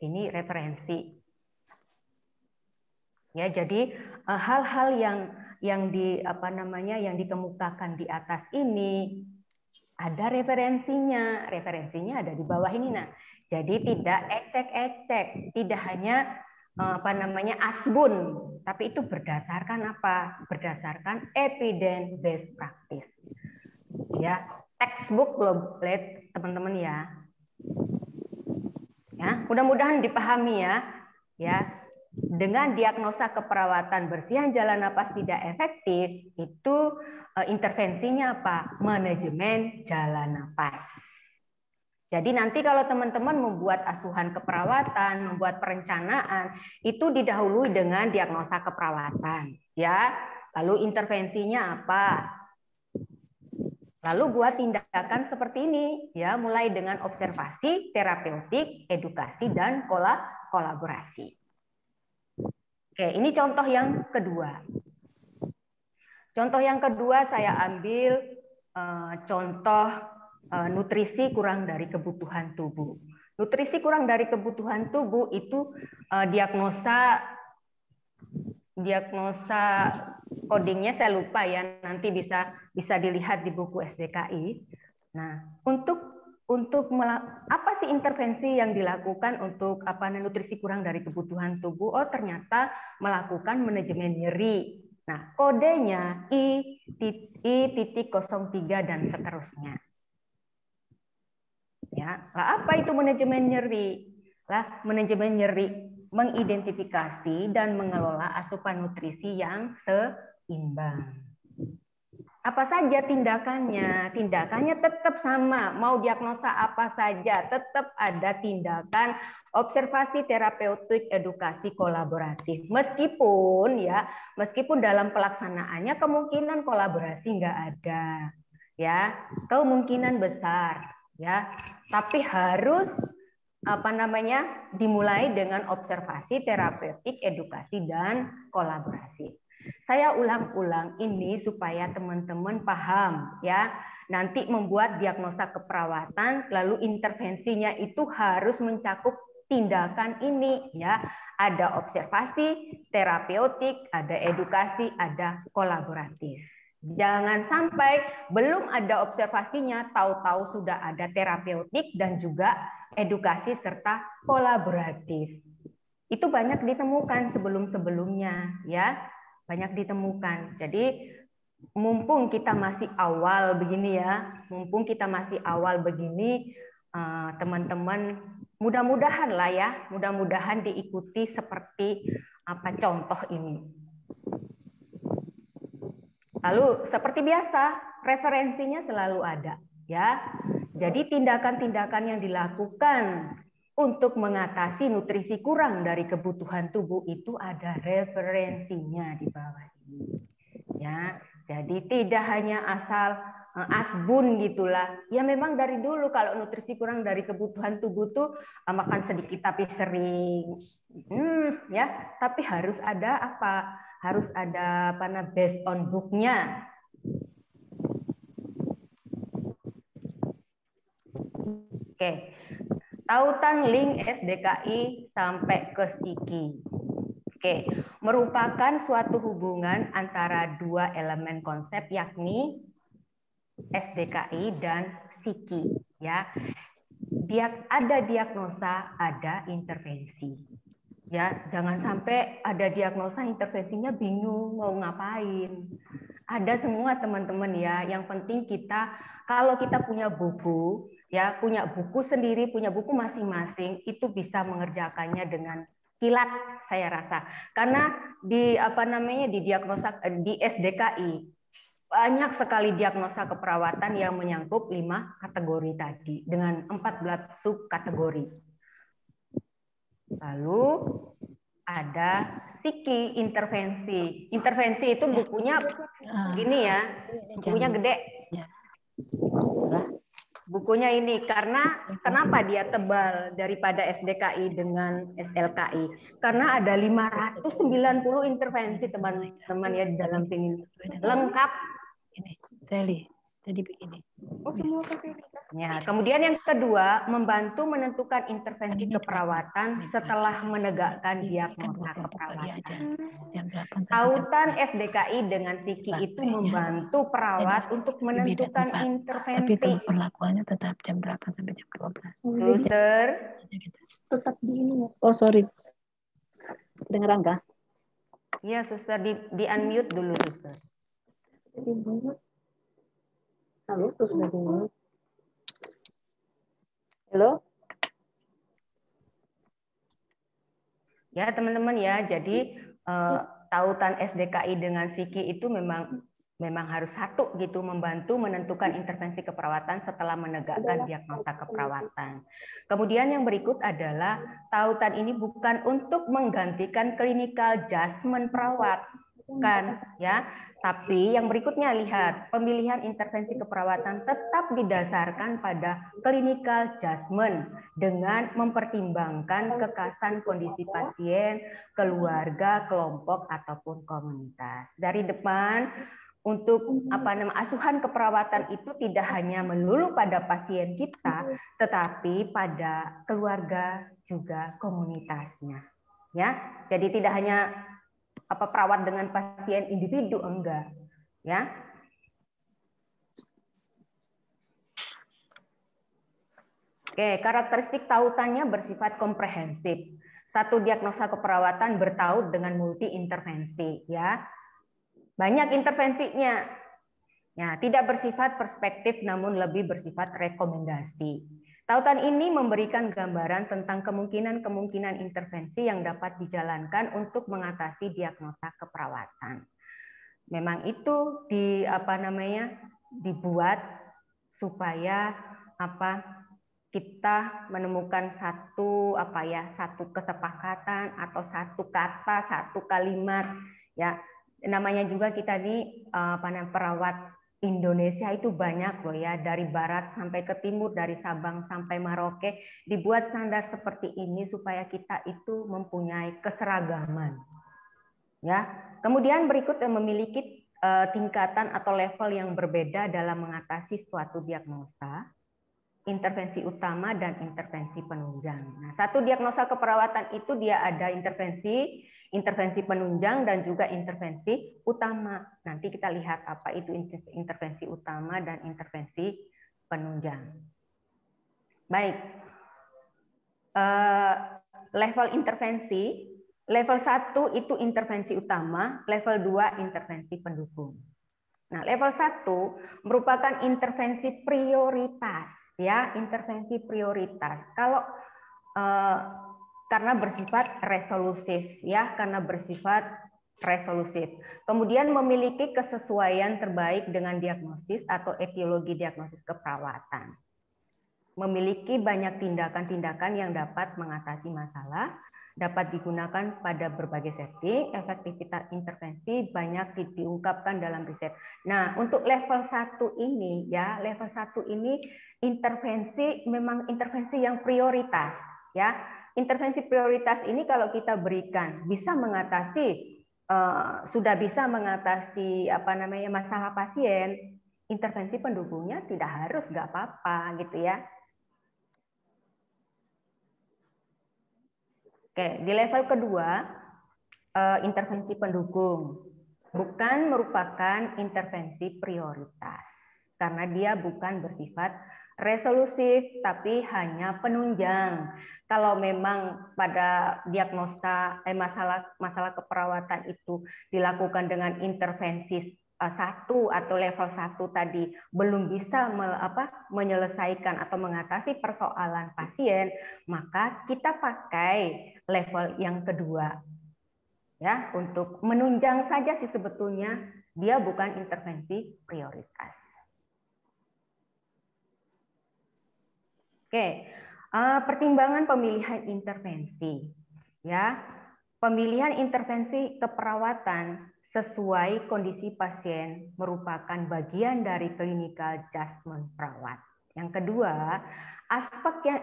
ini referensi. Ya, jadi hal-hal yang dikemukakan di atas ini ada referensinya. Referensinya ada di bawah ini. Nah, jadi tidak ecek-ecek, tidak hanya asbun, tapi itu berdasarkan apa? Berdasarkan evidence based practice. Ya, textbook globlet teman-teman ya. Ya, mudah-mudahan dipahami ya. Ya, dengan diagnosa keperawatan bersihan jalan napas tidak efektif, itu intervensinya apa? Manajemen jalan napas. Jadi nanti kalau teman-teman membuat asuhan keperawatan, membuat perencanaan, itu didahului dengan diagnosa keperawatan, ya. Lalu intervensinya apa? Lalu buat tindakan seperti ini, ya, mulai dengan observasi, terapeutik, edukasi, dan kolaborasi. Oke, ini contoh yang kedua. Contoh yang kedua saya ambil contoh nutrisi kurang dari kebutuhan tubuh. Nutrisi kurang dari kebutuhan tubuh itu diagnosa diagnosa codingnya saya lupa ya, nanti bisa dilihat di buku SDKI. Nah, untuk apa sih intervensi yang dilakukan untuk nutrisi kurang dari kebutuhan tubuh? Oh, ternyata melakukan manajemen nyeri. Nah, kodenya I.03 dan seterusnya. Ya, lah apa itu manajemen nyeri? Lah, manajemen nyeri mengidentifikasi dan mengelola asupan nutrisi yang seimbang. Apa saja tindakannya? Tindakannya tetap sama. Mau diagnosa apa saja, tetap ada tindakan observasi terapeutik, edukasi kolaboratif. Meskipun dalam pelaksanaannya kemungkinan kolaborasi nggak ada, ya, kemungkinan besar, ya. Tapi harus dimulai dengan observasi terapeutik, edukasi dan kolaborasi. Saya ulang-ulang ini supaya teman-teman paham, ya. Nanti membuat diagnosa keperawatan, lalu intervensinya itu harus mencakup tindakan ini, ya. Ada observasi, terapeutik, ada edukasi, ada kolaboratif. Jangan sampai belum ada observasinya, tahu-tahu sudah ada terapeutik dan juga edukasi serta kolaboratif. Itu banyak ditemukan sebelum-sebelumnya, ya. Banyak ditemukan. Jadi mumpung kita masih awal begini, teman-teman mudah-mudahan lah ya, mudah-mudahan diikuti seperti contoh ini. Lalu seperti biasa, referensinya selalu ada, ya. Jadi tindakan-tindakan yang dilakukan untuk mengatasi nutrisi kurang dari kebutuhan tubuh itu ada referensinya di bawah ini. Ya, jadi tidak hanya asal asbun gitulah. Ya memang dari dulu kalau nutrisi kurang dari kebutuhan tubuh tuh makan sedikit tapi sering. Ya, tapi harus ada apa? Harus ada based on book-nya. Oke. Tautan link SDKI sampai ke psiki. Oke, merupakan suatu hubungan antara dua elemen konsep yakni SDKI dan psiki, ya. Ada diagnosa, ada intervensi. Ya, jangan sampai ada diagnosa intervensinya bingung mau ngapain. Ada semua teman-teman ya, yang penting kita kalau kita punya buku, ya punya buku sendiri, punya buku masing-masing, itu bisa mengerjakannya dengan kilat saya rasa. Karena di di diagnosa di SDKI banyak sekali diagnosa keperawatan yang menyangkup 5 kategori tadi dengan 14 subkategori. Lalu ada psiki intervensi. Intervensi itu bukunya gini ya, bukunya gede. Bukunya ini kenapa dia tebal daripada SDKI dengan SLKI? Karena ada 590 intervensi teman-teman ya di dalam sini. Lengkap. Ini, Sally. Jadi begini. Oh, semua fasilitas. Ya, kemudian yang kedua, membantu menentukan intervensi keperawatan setelah menegakkan diagnosa keperawatan. Tautan SDKI dengan psiki itu membantu perawat untuk menentukan intervensi. Tapi perlakuannya tetap jam berapa sampai jam 12. Suster. Tetap di ini ya. Oh, sorry. Dengeran nggak? Iya, suster, di unmute dulu, suster. Halo, terus udah dengar. Halo? Ya, teman-teman ya. Jadi tautan SDKI dengan psiki itu memang harus satu gitu, membantu menentukan intervensi keperawatan setelah menegakkan diagnosa keperawatan. Kemudian yang berikut adalah tautan ini bukan untuk menggantikan clinical judgment perawat, bukan ya. Tapi yang berikutnya lihat, pemilihan intervensi keperawatan tetap didasarkan pada clinical judgment dengan mempertimbangkan kekhasan kondisi pasien, keluarga, kelompok ataupun komunitas. Dari depan untuk asuhan keperawatan itu tidak hanya melulu pada pasien kita, tetapi pada keluarga juga komunitasnya. Ya, jadi tidak hanya perawat dengan pasien individu, enggak, ya. Oke, karakteristik tautannya bersifat komprehensif. Satu diagnosa keperawatan bertaut dengan multi intervensi, ya. Banyak intervensinya. Ya, tidak bersifat perspektif namun lebih bersifat rekomendasi. Tautan ini memberikan gambaran tentang kemungkinan-kemungkinan intervensi yang dapat dijalankan untuk mengatasi diagnosa keperawatan. Memang itu dibuat supaya kita menemukan satu kesepakatan atau satu kata, satu kalimat, ya. Namanya juga kita ini perawat Indonesia itu banyak loh ya, dari barat sampai ke timur, dari Sabang sampai Merauke, dibuat standar seperti ini supaya kita itu mempunyai keseragaman. Ya. Kemudian berikut yang memiliki tingkatan atau level yang berbeda dalam mengatasi suatu diagnosa, intervensi utama dan intervensi penunjang. Nah, satu diagnosa keperawatan itu dia ada intervensi penunjang dan juga intervensi utama. Nanti kita lihat apa itu intervensi utama dan intervensi penunjang. Baik. Level intervensi, level 1 itu intervensi utama, level 2 intervensi pendukung. Nah, level 1 merupakan intervensi prioritas. Ya, intervensi prioritas. Kalau karena bersifat resolutif, ya, karena bersifat resolutif. Kemudian memiliki kesesuaian terbaik dengan diagnosis atau etiologi diagnosis keperawatan. Memiliki banyak tindakan-tindakan yang dapat mengatasi masalah, dapat digunakan pada berbagai setting, efektivitas intervensi banyak diungkapkan dalam riset. Nah, untuk level 1 ini ya, level 1 ini intervensi memang intervensi yang prioritas ya. Intervensi prioritas ini kalau kita berikan bisa mengatasi sudah bisa mengatasi masalah pasien, intervensi pendukungnya tidak harus, nggak apa-apa gitu ya. Oke, di level kedua, intervensi pendukung. Bukan merupakan intervensi prioritas. Karena dia bukan bersifat resolutif, tapi hanya penunjang. Kalau memang pada diagnosa masalah keperawatan itu dilakukan dengan intervensi 1 atau level 1 tadi belum bisa menyelesaikan atau mengatasi persoalan pasien, maka kita pakai level yang kedua. Ya, untuk menunjang saja sih sebetulnya, dia bukan intervensi prioritas. Oke, pertimbangan pemilihan intervensi. Ya, pemilihan intervensi keperawatan sesuai kondisi pasien merupakan bagian dari clinical judgment perawat. Yang kedua,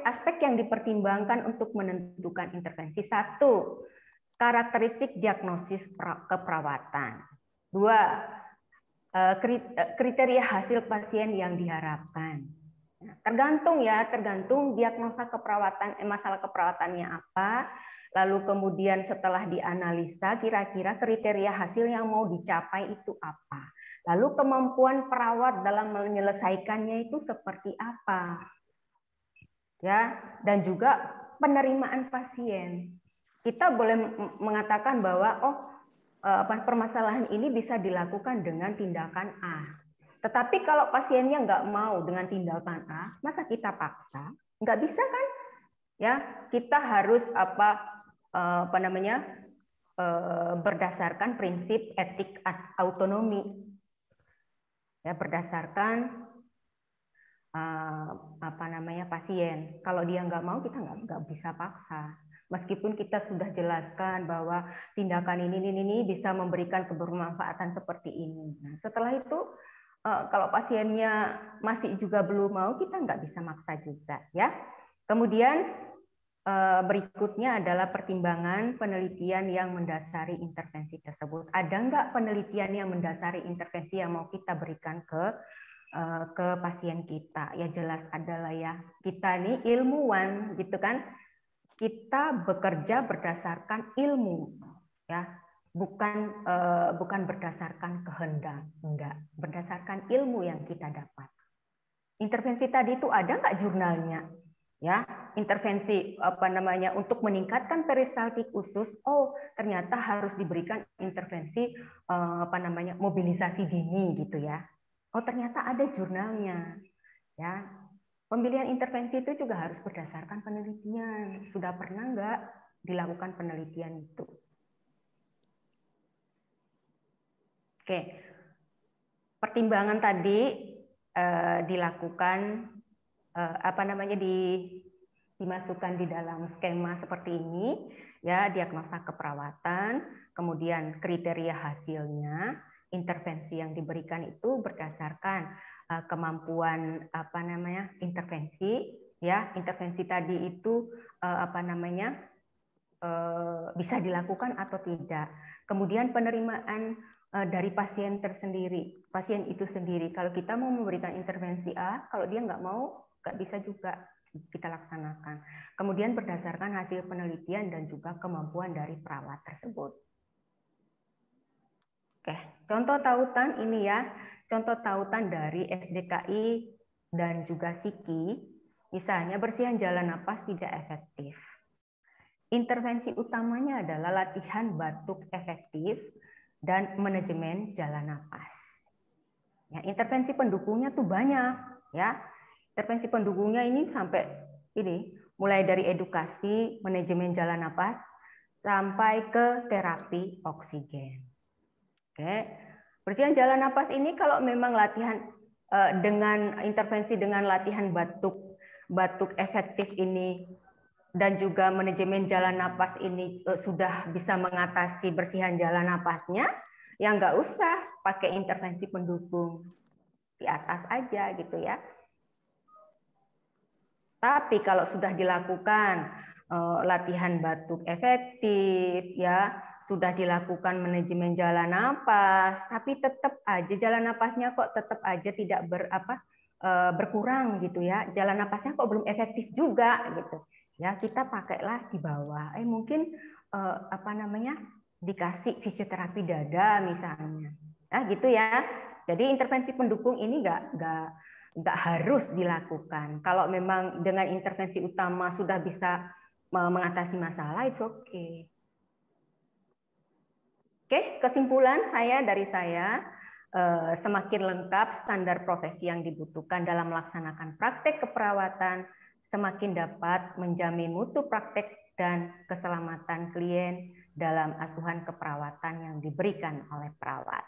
aspek yang dipertimbangkan untuk menentukan intervensi. 1, karakteristik diagnosis keperawatan. 2, kriteria hasil pasien yang diharapkan. Tergantung diagnosa keperawatan, masalah keperawatannya apa, lalu kemudian setelah dianalisa kira-kira kriteria hasil yang mau dicapai itu apa, lalu kemampuan perawat dalam menyelesaikannya itu seperti apa, ya, dan juga penerimaan pasien. Kita boleh mengatakan bahwa permasalahan ini bisa dilakukan dengan tindakan A. Tetapi kalau pasiennya nggak mau dengan tindakan A, masa kita paksa? Nggak bisa kan? Ya, kita harus berdasarkan prinsip etik autonomi. Ya, berdasarkan pasien. Kalau dia nggak mau, kita nggak bisa paksa. Meskipun kita sudah jelaskan bahwa tindakan ini bisa memberikan kebermanfaatan seperti ini. Nah, setelah itu kalau pasiennya masih juga belum mau, kita nggak bisa maksa juga, ya. Kemudian berikutnya adalah pertimbangan penelitian yang mendasari intervensi tersebut. Ada nggak penelitian yang mendasari intervensi yang mau kita berikan ke pasien kita? Ya jelas adalah ya. Kita ini ilmuwan, gitu kan? Kita bekerja berdasarkan ilmu, ya. bukan berdasarkan kehendak, enggak, berdasarkan ilmu yang kita dapat. Intervensi tadi itu ada nggak jurnalnya? Ya, intervensi untuk meningkatkan peristaltik usus. Oh, ternyata harus diberikan intervensi mobilisasi dini gitu ya. Oh, ternyata ada jurnalnya. Ya, pemilihan intervensi itu juga harus berdasarkan penelitian. Sudah pernah nggak dilakukan penelitian itu? Oke, pertimbangan tadi dilakukan dimasukkan di dalam skema seperti ini, ya, diagnosa keperawatan, kemudian kriteria hasilnya, intervensi yang diberikan itu berdasarkan kemampuan intervensi, ya, intervensi tadi itu bisa dilakukan atau tidak. Kemudian penerimaan dari pasien tersendiri, pasien itu sendiri. Kalau kita mau memberikan intervensi A, kalau dia nggak mau, nggak bisa juga kita laksanakan. Kemudian berdasarkan hasil penelitian dan juga kemampuan dari perawat tersebut. Oke, contoh tautan ini ya, contoh tautan dari SDKI dan juga SIKI, misalnya bersihan jalan napas tidak efektif. Intervensi utamanya adalah latihan batuk efektif dan manajemen jalan napas. Ya, intervensi pendukungnya tuh banyak, ya. Intervensi pendukungnya ini sampai ini, mulai dari edukasi, manajemen jalan napas, sampai ke terapi oksigen. Oke, bersihan jalan napas ini kalau memang latihan dengan intervensi dengan latihan batuk efektif ini dan juga manajemen jalan napas ini sudah bisa mengatasi bersihan jalan napasnya, ya nggak usah pakai intervensi pendukung, di atas aja gitu ya. Tapi kalau sudah dilakukan latihan batuk efektif, ya, sudah dilakukan manajemen jalan napas, tapi tetap aja jalan napasnya kok tetap aja tidak berkurang gitu ya, jalan napasnya kok belum efektif juga gitu. Ya, kita pakailah di bawah. Mungkin dikasih fisioterapi dada misalnya. Nah, gitu ya. Jadi intervensi pendukung ini nggak harus dilakukan. Kalau memang dengan intervensi utama sudah bisa mengatasi masalah, itu oke. Oke, kesimpulan dari saya, semakin lengkap standar profesi yang dibutuhkan dalam melaksanakan praktek keperawatan, semakin dapat menjamin mutu praktek dan keselamatan klien dalam asuhan keperawatan yang diberikan oleh perawat.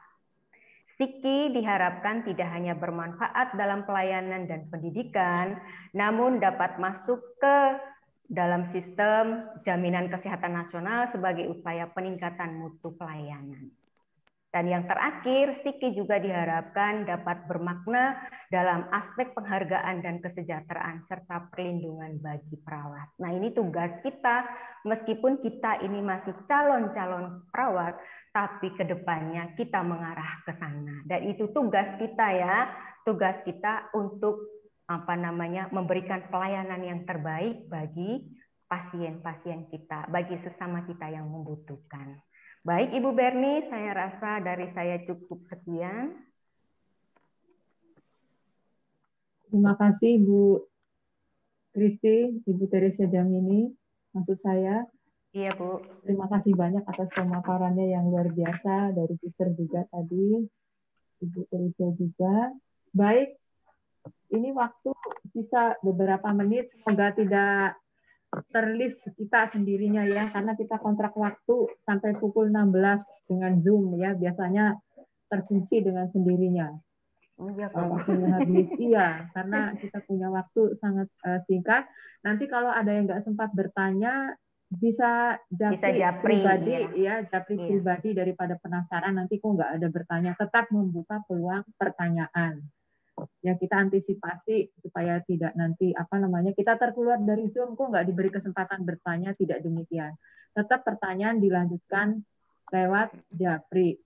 SIKI diharapkan tidak hanya bermanfaat dalam pelayanan dan pendidikan, namun dapat masuk ke dalam sistem jaminan kesehatan nasional sebagai upaya peningkatan mutu pelayanan. Dan yang terakhir, SIKI juga diharapkan dapat bermakna dalam aspek penghargaan dan kesejahteraan serta perlindungan bagi perawat. Nah, ini tugas kita, meskipun kita ini masih calon-calon perawat, tapi ke depannya kita mengarah ke sana. Dan itu tugas kita ya, tugas kita untuk memberikan pelayanan yang terbaik bagi pasien-pasien kita, bagi sesama kita yang membutuhkan. Baik, Ibu Berni, saya rasa dari saya cukup sekian. Terima kasih Ibu Kristi, Ibu Teresia Damini, maksud saya. Iya, Bu. Terima kasih banyak atas pemaparannya yang luar biasa, dari Sister juga tadi, Ibu Teresia juga. Baik, ini waktu sisa beberapa menit, semoga tidak terlift kita sendirinya ya, karena kita kontrak waktu sampai pukul 16 dengan Zoom ya, biasanya terkunci dengan sendirinya. Waktunya habis, iya, karena kita punya waktu sangat singkat. Nanti kalau ada yang nggak sempat bertanya, bisa japri pribadi ya, japri pribadi daripada penasaran, nanti kok nggak ada bertanya, tetap membuka peluang pertanyaan. Ya, kita antisipasi supaya tidak nanti kita terkeluar dari Zoom kok nggak diberi kesempatan bertanya, tidak demikian. Tetap pertanyaan dilanjutkan lewat japri.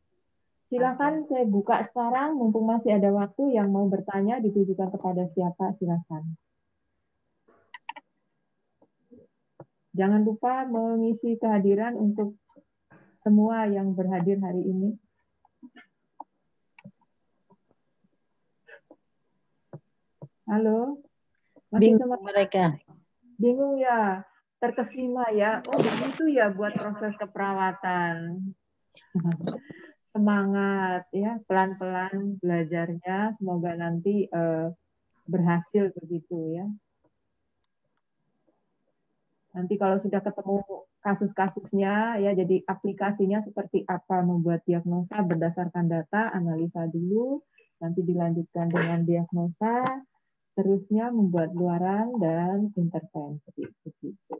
Silakan saya buka sekarang, mumpung masih ada waktu, yang mau bertanya ditujukan kepada siapa, silakan. Jangan lupa mengisi kehadiran untuk semua yang berhadir hari ini? Halo? Masih Bingung mereka. bingung ya? Terkesima ya? Oh begitu ya buat proses keperawatan. Semangat ya, pelan-pelan belajarnya. Semoga nanti berhasil begitu ya. Nanti kalau sudah ketemu kasus-kasusnya ya, jadi aplikasinya seperti apa, membuat diagnosa berdasarkan data, analisa dulu, nanti dilanjutkan dengan diagnosa, seterusnya membuat luaran dan intervensi begitu.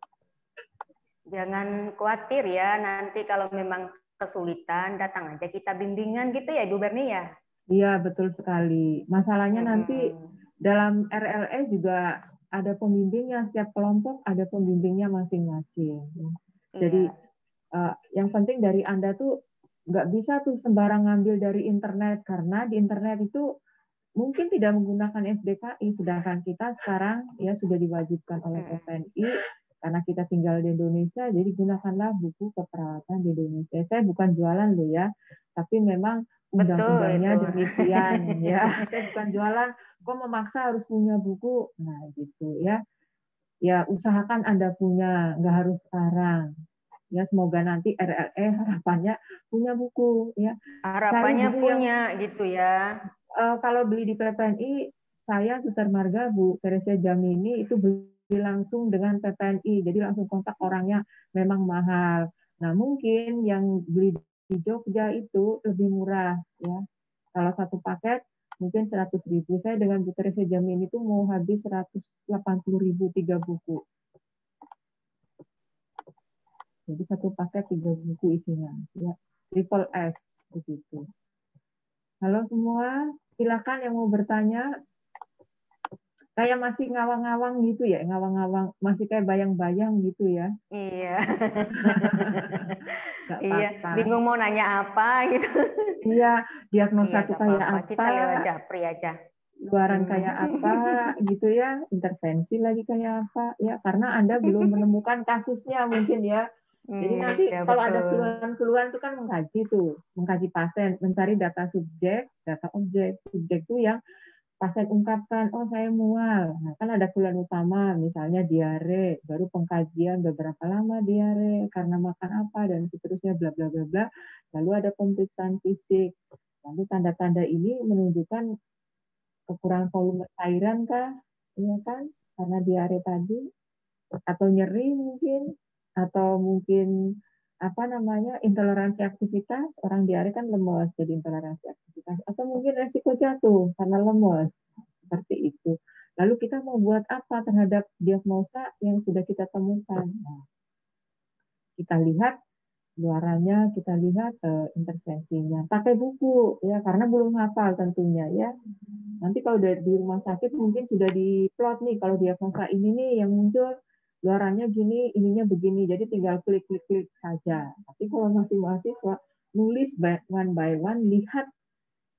Jangan khawatir ya, nanti kalau memang kesulitan datang aja kita bimbingan gitu ya Ibu Berni ya. Iya, betul sekali. Masalahnya nanti dalam RLE juga ada pembimbingnya, setiap kelompok ada pembimbingnya masing-masing. Jadi yang penting dari Anda tuh nggak bisa tuh sembarang ngambil dari internet, karena di internet itu mungkin tidak menggunakan SDKI, sedangkan kita sekarang ya sudah diwajibkan oleh PPNI karena kita tinggal di Indonesia, jadi gunakanlah buku keperawatan di Indonesia. Saya bukan jualan loh ya, tapi memang undang-undangnya demikian ya. Saya bukan jualan, kok memaksa harus punya buku. Nah gitu ya. Ya usahakan Anda punya, nggak harus sekarang. Ya semoga nanti RLE harapannya punya buku ya. Harapannya punya gitu ya. Kalau beli di PPNI, saya Suster Marga Bu Teresia Jamini itu beli langsung dengan PPNI, jadi langsung kontak orangnya, memang mahal. Nah mungkin yang beli di Jogja itu lebih murah ya. Kalau satu paket mungkin 100.000. Saya dengan Bu Teresia Jamini itu mau habis 180.000 3 buku. Jadi satu paket 3 buku isinya ya. Triple S begitu. Halo semua, silakan yang mau bertanya. Kayak masih ngawang-ngawang gitu ya, ngawang-ngawang, masih kayak bayang-bayang gitu ya. Iya. Iya, bingung mau nanya apa gitu. Iya, diagnosa itu kayak apa? Kita lewat Japri aja. Luaran kayak apa gitu ya, intervensi lagi kayak apa ya, karena Anda belum menemukan kasusnya mungkin ya. Jadi nanti kalau ada keluhan-keluhan itu kan mengkaji pasien, mencari data subjek, data objek. Subjek itu yang pasien ungkapkan, oh saya mual. Nah, kan ada keluhan utama, misalnya diare, baru pengkajian beberapa lama diare, karena makan apa, dan seterusnya, bla bla bla bla. Lalu ada pemeriksaan fisik. Lalu tanda-tanda ini menunjukkan kekurangan volume cairan kah? Iya kan? Karena diare tadi, atau nyeri mungkin, atau mungkin apa namanya intoleransi aktivitas, orang diare kan lemes jadi intoleransi aktivitas, atau mungkin resiko jatuh karena lemes, seperti itu. Lalu kita mau buat apa terhadap diagnosa yang sudah kita temukan? Nah, kita lihat luarannya, kita lihat intervensinya, pakai buku ya, karena belum hafal tentunya ya. Nanti kalau di rumah sakit mungkin sudah diplot nih, kalau diagnosa ini nih yang muncul luarannya gini, ininya begini, jadi tinggal klik saja. Tapi kalau masih mahasiswa, nulis one by one, lihat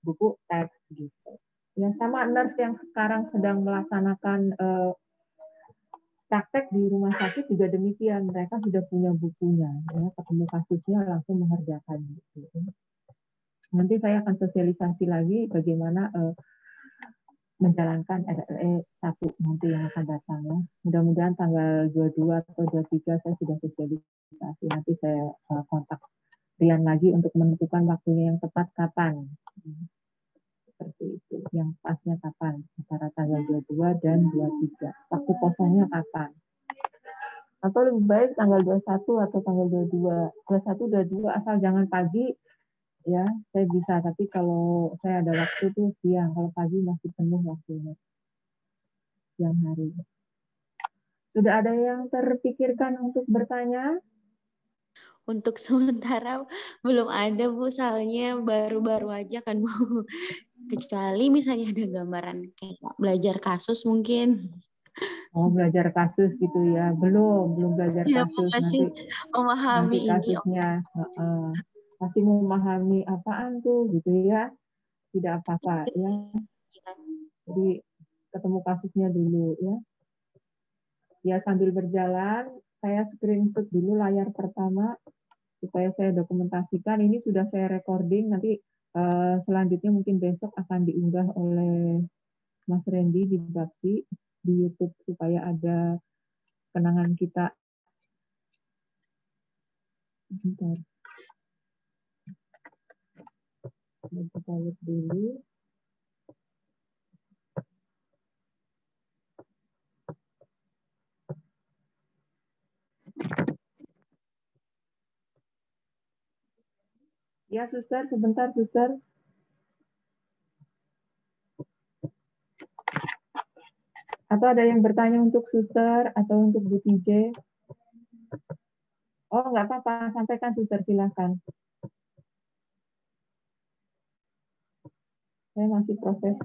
buku teks gitu. Ya sama nurse yang sekarang sedang melaksanakan praktek di rumah sakit juga demikian, mereka sudah punya bukunya, ya, ketemu kasusnya langsung mengerjakan gitu. Nanti saya akan sosialisasi lagi bagaimana menjalankan RLE 1 nanti yang akan datang ya. Mudah-mudahan tanggal 22 atau 23 saya sudah sosialisasi. Nanti saya kontak Rian lagi untuk menentukan waktunya yang tepat kapan. Seperti itu. Yang pasnya kapan? Antara tanggal 22 dan 23. Waktu kosongnya kapan? Atau lebih baik tanggal 21 atau tanggal 22. 21, 22 asal jangan pagi. Ya, saya bisa, tapi kalau saya ada waktu tuh siang, kalau pagi masih penuh waktunya. Siang hari. Sudah ada yang terpikirkan untuk bertanya? Untuk sementara belum ada Bu, soalnya baru-baru aja kan Bu. Kecuali misalnya ada gambaran kayak belajar kasus mungkin. Oh, belajar kasus gitu ya. Belum belajar ya, kasus. masih memahami nanti kasusnya. Masih memahami apaan tuh gitu ya. Tidak apa-apa ya. Jadi ketemu kasusnya dulu ya. Ya sambil berjalan, saya screenshot dulu layar pertama. supaya saya dokumentasikan. Ini sudah saya recording, nanti selanjutnya mungkin besok akan diunggah oleh Mas Randy di Babsi di YouTube supaya ada kenangan kita. Bentar. Kita lihat dulu. Ya, Suster, sebentar, Suster. Atau ada yang bertanya untuk Suster atau untuk Bu TJ? Oh, nggak apa-apa, sampaikan Suster, silahkan. Saya masih proses.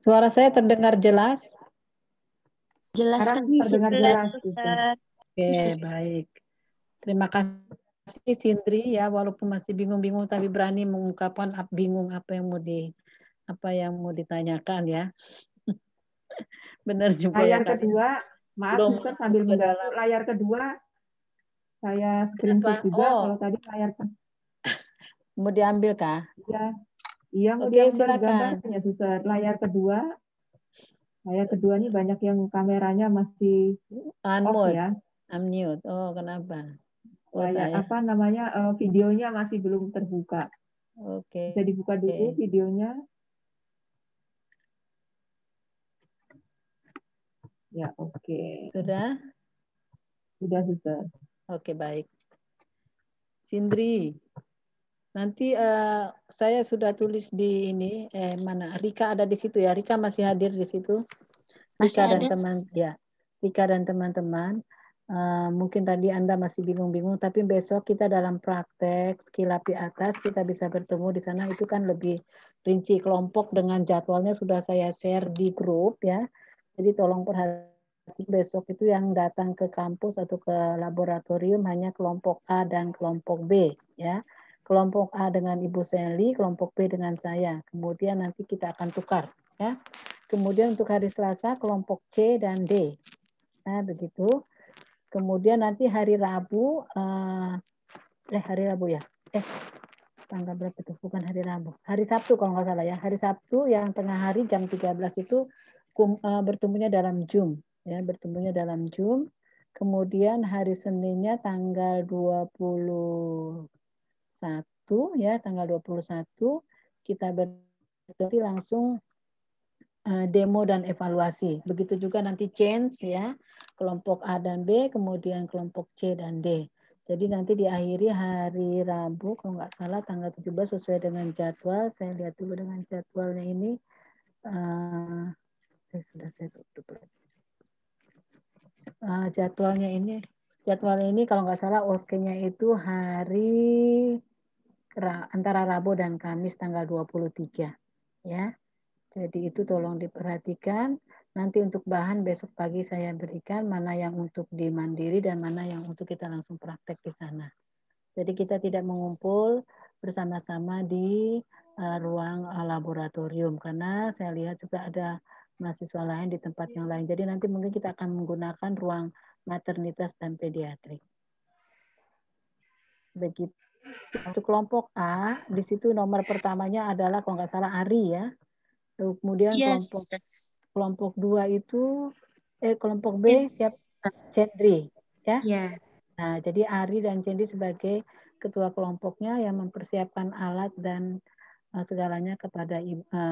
Suara saya terdengar jelas? Jelas Sekarang kami, terdengar Suster. jelas, Suster. Oke, baik. Terima kasih Sindri ya, walaupun masih bingung-bingung tapi berani mengungkapkan bingung apa yang mau ditanyakan ya. Benar juga Layar ya Kak. kedua, maaf Belum Suster masuk sambil ke mengganggu. dalam. Layar kedua saya screenshot Kenapa? juga. Oh, Kalau tadi layar mau diambil kah? iya mau Oke, diambil silakan. gambarnya Suster. Layar kedua nih banyak yang kameranya masih off Unmute, ya. unmute. Oh, kenapa? Oh, Layar saya. apa namanya videonya masih belum terbuka. Oke. Bisa dibuka dulu videonya. Ya, oke. Sudah? Sudah, Suster. Oke, baik. Sindri, nanti saya sudah tulis di ini, mana? Rika ada di situ ya? Rika masih hadir di situ? Masih Rika dan ada. teman, ya. Rika dan teman-teman, mungkin tadi Anda masih bingung-bingung, tapi besok kita dalam praktek Skilapi Atas kita bisa bertemu di sana. Itu kan lebih rinci kelompok dengan jadwalnya sudah saya share di grup ya. Jadi tolong perhatikan besok itu yang datang ke kampus atau ke laboratorium hanya kelompok A dan kelompok B ya. Kelompok A dengan Ibu Sally, kelompok B dengan saya. Kemudian nanti kita akan tukar ya. Kemudian untuk hari Selasa kelompok C dan D. Nah, begitu. Kemudian nanti hari Rabu hari Rabu ya. Tanggal berapa itu? Bukan hari Rabu. Hari Sabtu kalau nggak salah ya. Hari Sabtu yang tengah hari jam 13 itu bertemunya dalam Zoom ya, bertemunya dalam Zoom. Kemudian hari Seninnya tanggal 21 ya, tanggal 21 kita berarti langsung demo dan evaluasi. Begitu juga nanti change ya, kelompok A dan B, kemudian kelompok C dan D. Jadi nanti diakhiri hari Rabu, kalau nggak salah tanggal 17 sesuai dengan jadwal. Saya lihat dulu dengan jadwalnya ini. Sudah saya tutup. Jadwalnya ini kalau nggak salah OSKE-nya itu hari antara Rabu dan Kamis tanggal 23 ya. Jadi itu tolong diperhatikan. Nanti untuk bahan besok pagi saya berikan mana yang untuk dimandiri dan mana yang untuk kita langsung praktek di sana. Jadi kita tidak mengumpul bersama-sama di ruang laboratorium karena saya lihat juga ada mahasiswa lain di tempat yang lain. Jadi nanti mungkin kita akan menggunakan ruang maternitas dan pediatrik. Begitu. Untuk kelompok A, di situ nomor pertamanya adalah kalau nggak salah Ari ya. Kemudian kelompok 2 itu kelompok B siap Cendri ya. Ya. Nah, jadi Ari dan Cendi sebagai ketua kelompoknya yang mempersiapkan alat dan segalanya kepada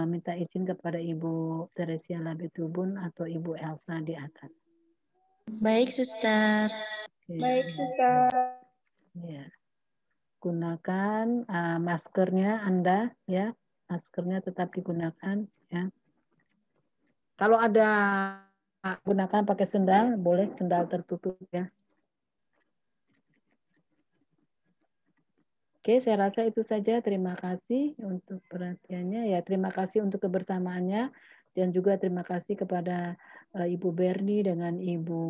minta izin kepada Ibu Teresia Labitubun atau Ibu Elsa di atas. Baik, Suster. Oke. Baik, Suster. Ya. Gunakan maskernya Anda ya. Maskernya tetap digunakan ya. Kalau ada gunakan pakai sendal, boleh sendal tertutup ya. Oke, saya rasa itu saja. Terima kasih untuk perhatiannya. Ya, terima kasih untuk kebersamaannya dan juga terima kasih kepada Ibu Berni dengan Ibu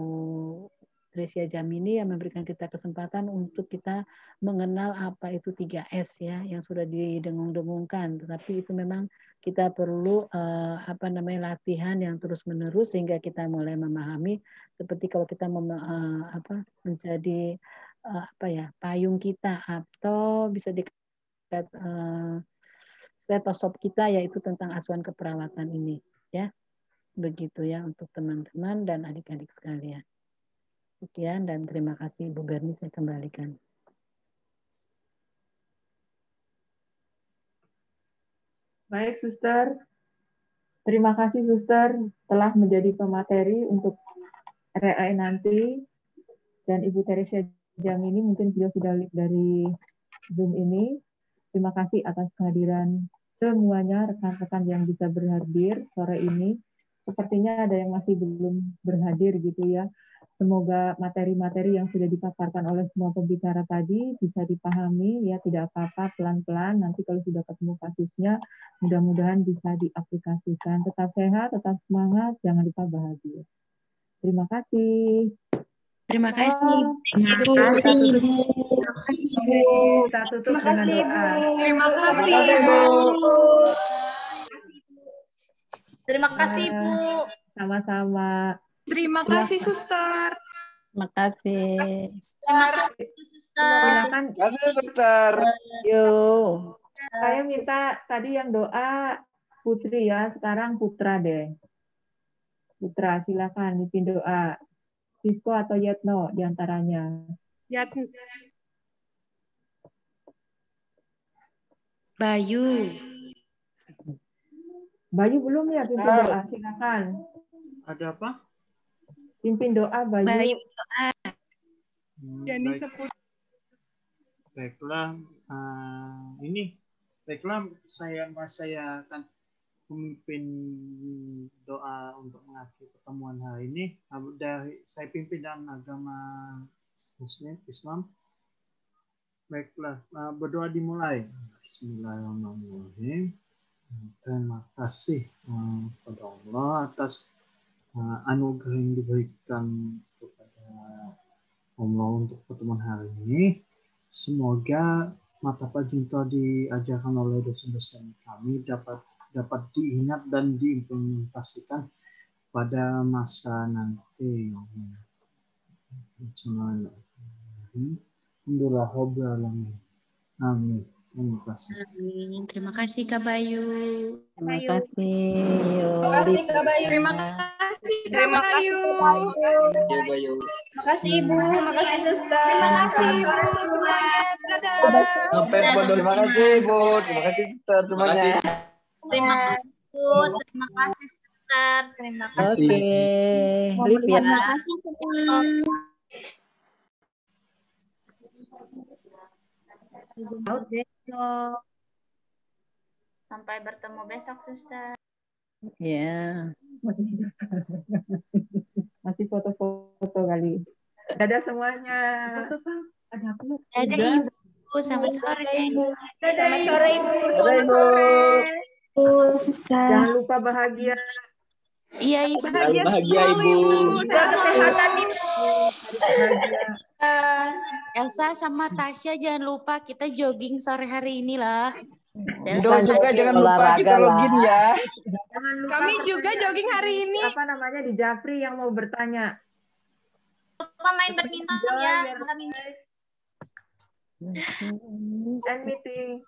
Tresia Jamini yang memberikan kita kesempatan untuk kita mengenal apa itu 3S ya yang sudah didengung-dengungkan. Tetapi itu memang kita perlu latihan yang terus-menerus sehingga kita mulai memahami seperti kalau kita menjadi payung kita atau bisa dikatakan stetoskop kita yaitu tentang asuhan keperawatan ini ya. Begitu ya untuk teman-teman dan adik-adik sekalian. Sekian dan terima kasih Ibu Berni, saya kembalikan. Baik, Suster. Terima kasih, Suster, telah menjadi pemateri untuk RRI nanti. Dan Ibu Tresia Jamini, mungkin beliau sudah lihat dari Zoom ini. Terima kasih atas kehadiran semuanya, rekan-rekan yang bisa berhadir sore ini. Sepertinya ada yang masih belum berhadir gitu ya. Semoga materi-materi yang sudah dipaparkan oleh semua pembicara tadi bisa dipahami ya, tidak apa-apa, pelan-pelan. Nanti kalau sudah ketemu kasusnya, mudah-mudahan bisa diaplikasikan. Tetap sehat, tetap semangat, jangan lupa bahagia. Terima kasih. Terima kasih. Kita tutup dengan doa. Terima kasih, Ibu. Terima kasih, Bu. Sama-sama. Terima kasih, Suster. Terima kasih. Terima kasih, Suster. Silakan. Terima kasih, Suster. Yuk. Saya minta tadi yang doa Putri ya, sekarang Putra deh. Putra, silakan mimpin doa. Sisko atau Yatno diantaranya. Bayu. Bayu belum ya pimpin doa, silakan. Ada apa? Pimpin doa Bayu. Bayu. Baiklah, baiklah saya akan memimpin doa untuk mengakhiri pertemuan hari ini. Saya pimpin dalam agama Muslim Islam. Baiklah, berdoa dimulai. Bismillahirrahmanirrahim. Terima kasih kepada Allah atas anugerah yang diberikan kepada Allah untuk pertemuan hari ini. Semoga materi yang telah diajarkan oleh dosen-dosen kami dapat diingat dan diimplementasikan pada masa nanti. Alhamdulillah. Amin. Terima kasih. Amin. Terima kasih Kak Bayu. Terima kasih. Terima kasih, Kak Bayu. Terima kasih, Kak Bayu. Terima kasih, Ibu. Terima kasih, Suster. Terima kasih, Ibu. Semuanya. Dadah. Sampai pondok. Terima kasih, Bu. Terima kasih, Suster semuanya. Terima kasih, Bu. Terima kasih, Suster. Terima kasih. Oke. Lip ya. Terima kasih semua. Sampai bertemu besok, Suster. Ya. Masih foto-foto kali. Dadah semuanya. Ada aku. Dadah Ibu. Selamat sore. Selamat sore, Ibu. Dadah, Ibu. Jangan lupa bahagia. Iya Ibu. Bahagia, Ibu. Jaga kesehatan, Ibu. Bahagia. Elsa sama Tasya jangan lupa kita jogging sore hari ini lah. Ido juga jangan lupa kita login ya. Jangan lupa Kami juga jogging hari ini. Apa namanya di Japri yang mau bertanya. Lupa main badminton ya. And meeting.